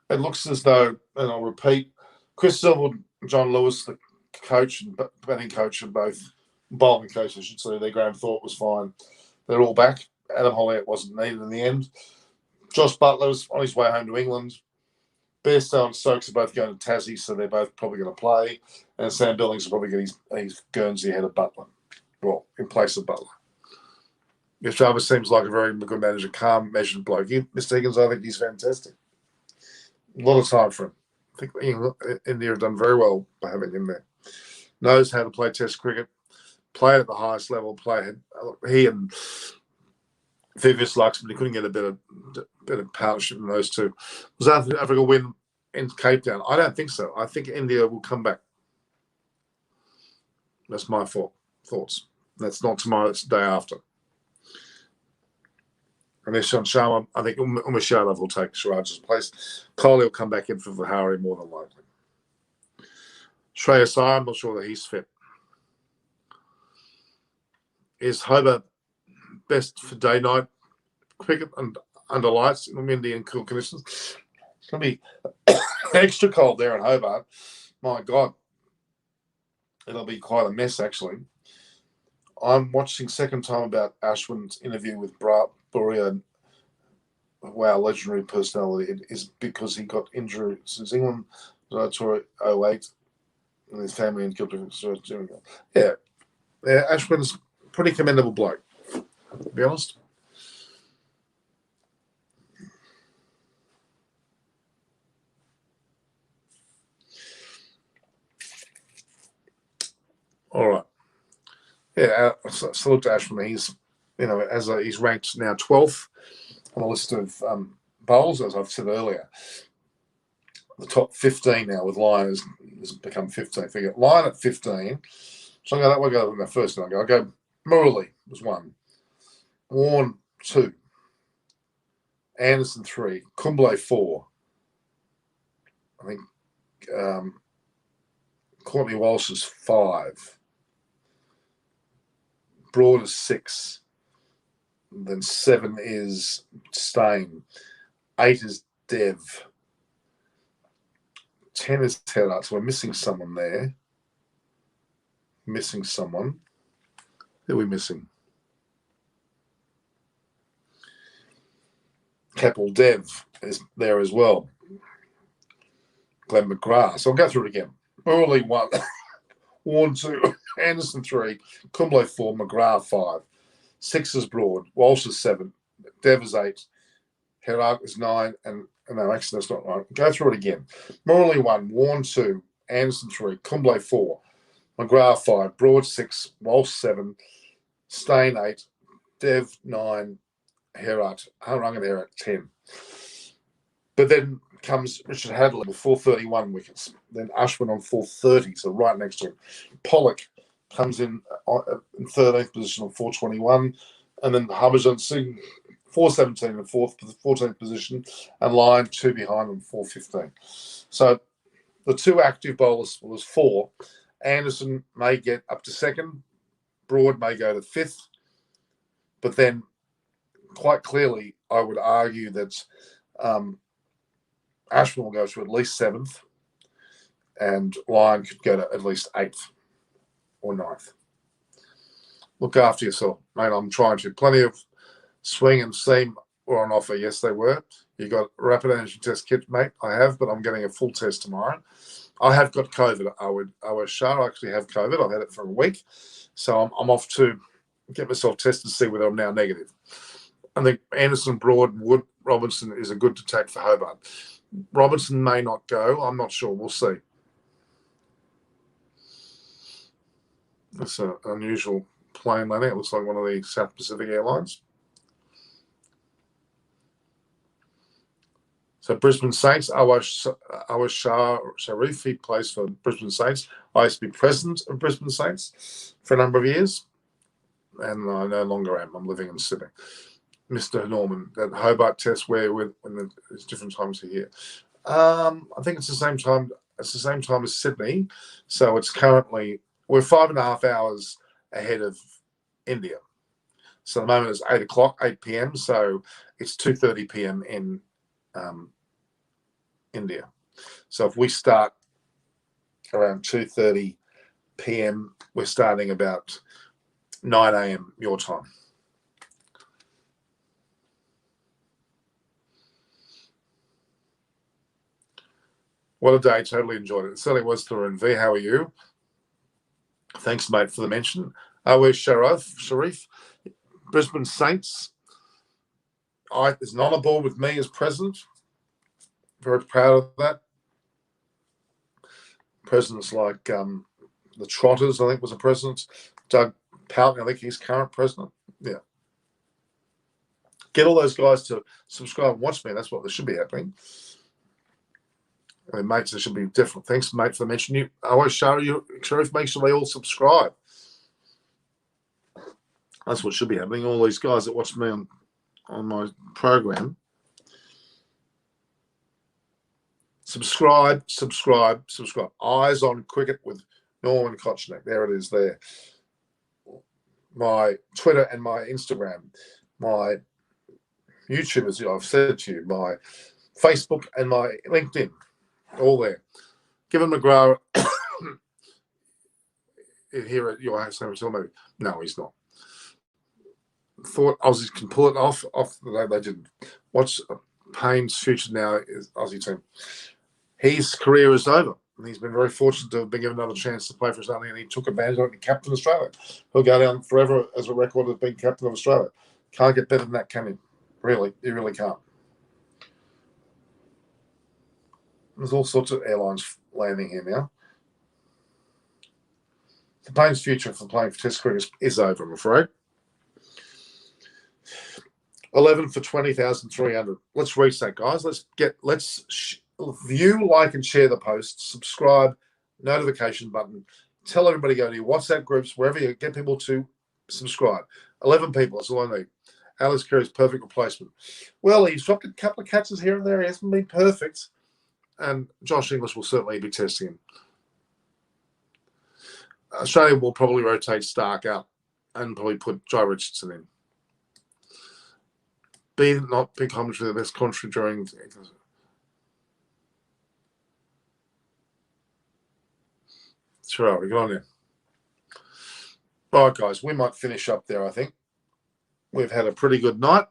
it looks as though, and I'll repeat, Chris Selwood, John Lewis, the coach and batting coach, and both bowling coach, I should say, their Graham Thorpe was fine. They're all back. Adam Holliott wasn't needed in the end. Josh Butler's on his way home to England. Bairstow and Stokes are both going to Tassie, so they're both probably going to play. And Sam Billings will probably get his Guernsey ahead of Butler. Well, in place of Butler. If Jarvis seems like a very good manager, calm, measured bloke. Mr. Higgins, I think he's fantastic. A lot of time for him. I think India have done very well by having him there. Knows how to play Test cricket, play at the highest level. He and Vivius Laxman, he couldn't get a better partnership than those two. Was South Africa win in Cape Town? I don't think so. I think India will come back. That's my thoughts. That's not tomorrow. It's the day after. And Ishant Sharma, I think Umashadov will take Siraj's place. Kohli will come back in for Vihari more than likely. Shreyas Iyer, I'm not sure that he's fit. Is Hobart best for day-night cricket and under lights in windy and cool conditions? It's going to be extra cold there in Hobart. My God. It'll be quite a mess, actually. I'm watching second time about Ashwin's interview with Buria. Wow, legendary personality. It is because he got injured since England Tour 08 and his family in Kilburn. Yeah, Ashwin's pretty commendable bloke, to be honest. All right. Yeah, salute to Ashwin. He's, he's ranked now 12th on the list of bowls, as I've said earlier. The top 15 now with Lyon has become 15. Figure Lyon at 15. So I'll go in the first. I'll go Murali was 1. Warren 2. Anderson 3. Kumble 4. I think Courtney Walsh is 5. Broad is 6. Then 7 is Stain. 8 is Dev. 10 is Terrat. So we're missing someone there. Missing someone. Who are we missing? Kapil Dev is there as well. Glenn McGrath. So I'll go through it again. Burley 1. Warren 2. Anderson 3. Kumble 4. McGrath 5. 6 is Broad. Walsh is 7. Dev is 8. Herat is 9. And no, actually, that's not right. Go through it again. Morley 1. Warren 2. Anderson 3. Kumble 4. McGrath 5. Broad 6. Walsh 7. Stain 8. Dev 9. Herat. Harungan Herat 10. But then comes Richard Hadley with 431 wickets. Then Ashwin on 430, so right next to him. Pollock comes in 13th position on 421. And then Harbhajan Singh, 417 in the 14th position. And Lyon 2 behind on 415. So the 2 active bowlers was 4. Anderson may get up to 2nd. Broad may go to 5th. But then quite clearly, I would argue that Ashwin will go to at least 7th, and Lyon could go to at least 8th or 9th. Look after yourself, mate. I'm trying to. Plenty of swing and seam were on offer. Yes, they were. You got rapid antigen test kit, mate. I have, but I'm getting a full test tomorrow. I have got COVID. I was sure I actually have COVID. I've had it for a week, so I'm off to get myself tested to see whether I'm now negative. I think Anderson, Broad, Wood, Robinson is a good to take for Hobart. Robinson may not go. I'm not sure. We'll see. That's an unusual plane landing. It looks like one of the South Pacific Airlines. So Brisbane Saints, Awaz Sharif, he plays for Brisbane Saints. I used to be president of Brisbane Saints for a number of years, and I no longer am. I'm living in Sydney. Mr. Norman, that Hobart test where when there's different times a year. I think it's the same time. It's the same time as Sydney, so it's currently we're 5.5 hours ahead of India. So at the moment it's 8 p.m. So it's 2:30 p.m. in India. So if we start around 2:30 p.m., we're starting about 9 a.m. your time. What a day. Totally enjoyed it. It certainly was, Tarun V. How are you? Thanks, mate, for the mention. Awaz Sharif, Brisbane Saints. There's an honour board with me as president. Very proud of that. presidents like the Trotters, I think was a president. Doug Poughton, I think he's current president. Yeah. Get all those guys to subscribe and watch me. That's what should be happening. And mates, there should be different. Thanks, mate, for mentioning you. I always show you, Sharif, make sure they all subscribe. That's what should be happening. All these guys that watch me on my program. Subscribe. Eyes on Cricket with Norman Kochnick. There it is there. My Twitter and my Instagram. My YouTube, as I've said to you. My Facebook and my LinkedIn. All there. Given McGrath here at your house, maybe. No, he's not. Thought Aussies can pull it off. They didn't. What's Payne's future now is Aussie team. His career is over. And he's been very fortunate to have been given another chance to play for Australia, and he took advantage of it and captained Australia. He'll go down forever as a record of being captain of Australia. Can't get better than that, can he? Really, he really can't. There's all sorts of airlines landing here now. The Payne's future for playing for Test cricket is over, I'm afraid. 11 for 20,300. Let's reach that, guys. Let's view, like, and share the post. Subscribe, notification button. Tell everybody, go to your WhatsApp groups, wherever you get people to subscribe. 11 people, that's all I need. Alex Carey's perfect replacement. Well, he's dropped a couple of catches here and there. He hasn't been perfect. And Josh English will certainly be testing him. Australia will probably rotate Stark out and probably put Jai Richardson in. Not big commentary, the best commentary during. Sure, we got on there. All right, guys, we might finish up there, I think. We've had a pretty good night.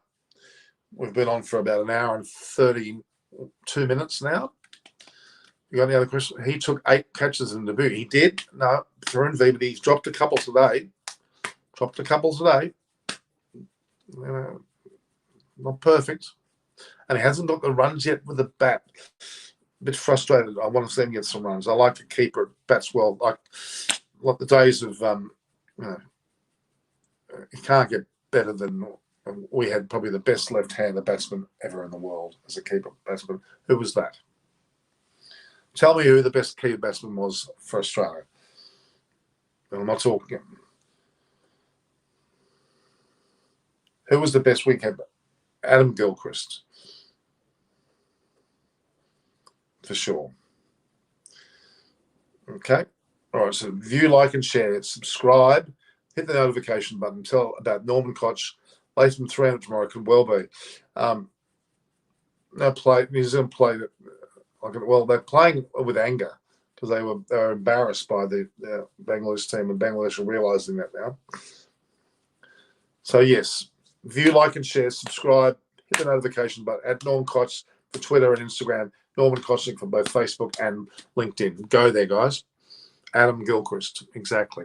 We've been on for about an hour and 32 minutes now. You got any other questions? He took 8 catches in the debut. He did. No, Tarun V, but he's dropped a couple today. Not perfect. And he hasn't got the runs yet with the bat. A bit frustrated. I want to see him get some runs. I like the keeper. Bats well. Like the days of, he can't get better than, we had probably the best left-handed batsman ever in the world as a keeper batsman. Who was that? Tell me who the best keeper batsman was for Australia. And I'm not talking. Who was the best wicket? Adam Gilchrist. For sure. Okay. All right. So view, like, and share. Subscribe. Hit the notification button. Tell about Norman Koch. Latham 300 tomorrow could well be. New Zealand played it. Well, they're playing with anger because they were embarrassed by the Bangladesh team, and Bangladesh are realising that now. So yes, view, like, and share. Subscribe. Hit the notification button. At Norman Koch for Twitter and Instagram. Norman Kochnick for both Facebook and LinkedIn. Go there, guys. Adam Gilchrist, exactly.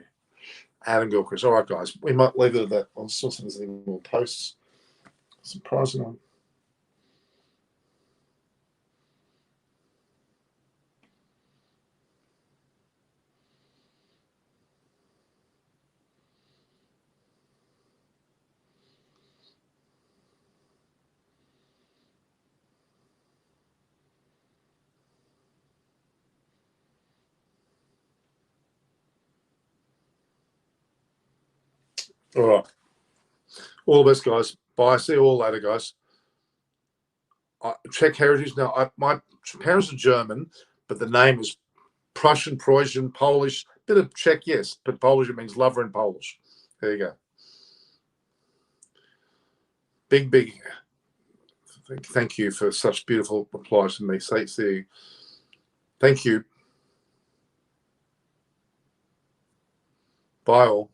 Adam Gilchrist. All right, guys. We might leave it at that. I'll still see if there's any more posts. Surprising one. All right. All the best, guys. Bye. See you all later, guys. Czech heritage. Now, my parents are German, but the name is Prussian, Polish. Bit of Czech, yes, but Polish, it means lover in Polish. There you go. Big. Thank you for such beautiful replies to me. See, thank you. Bye all.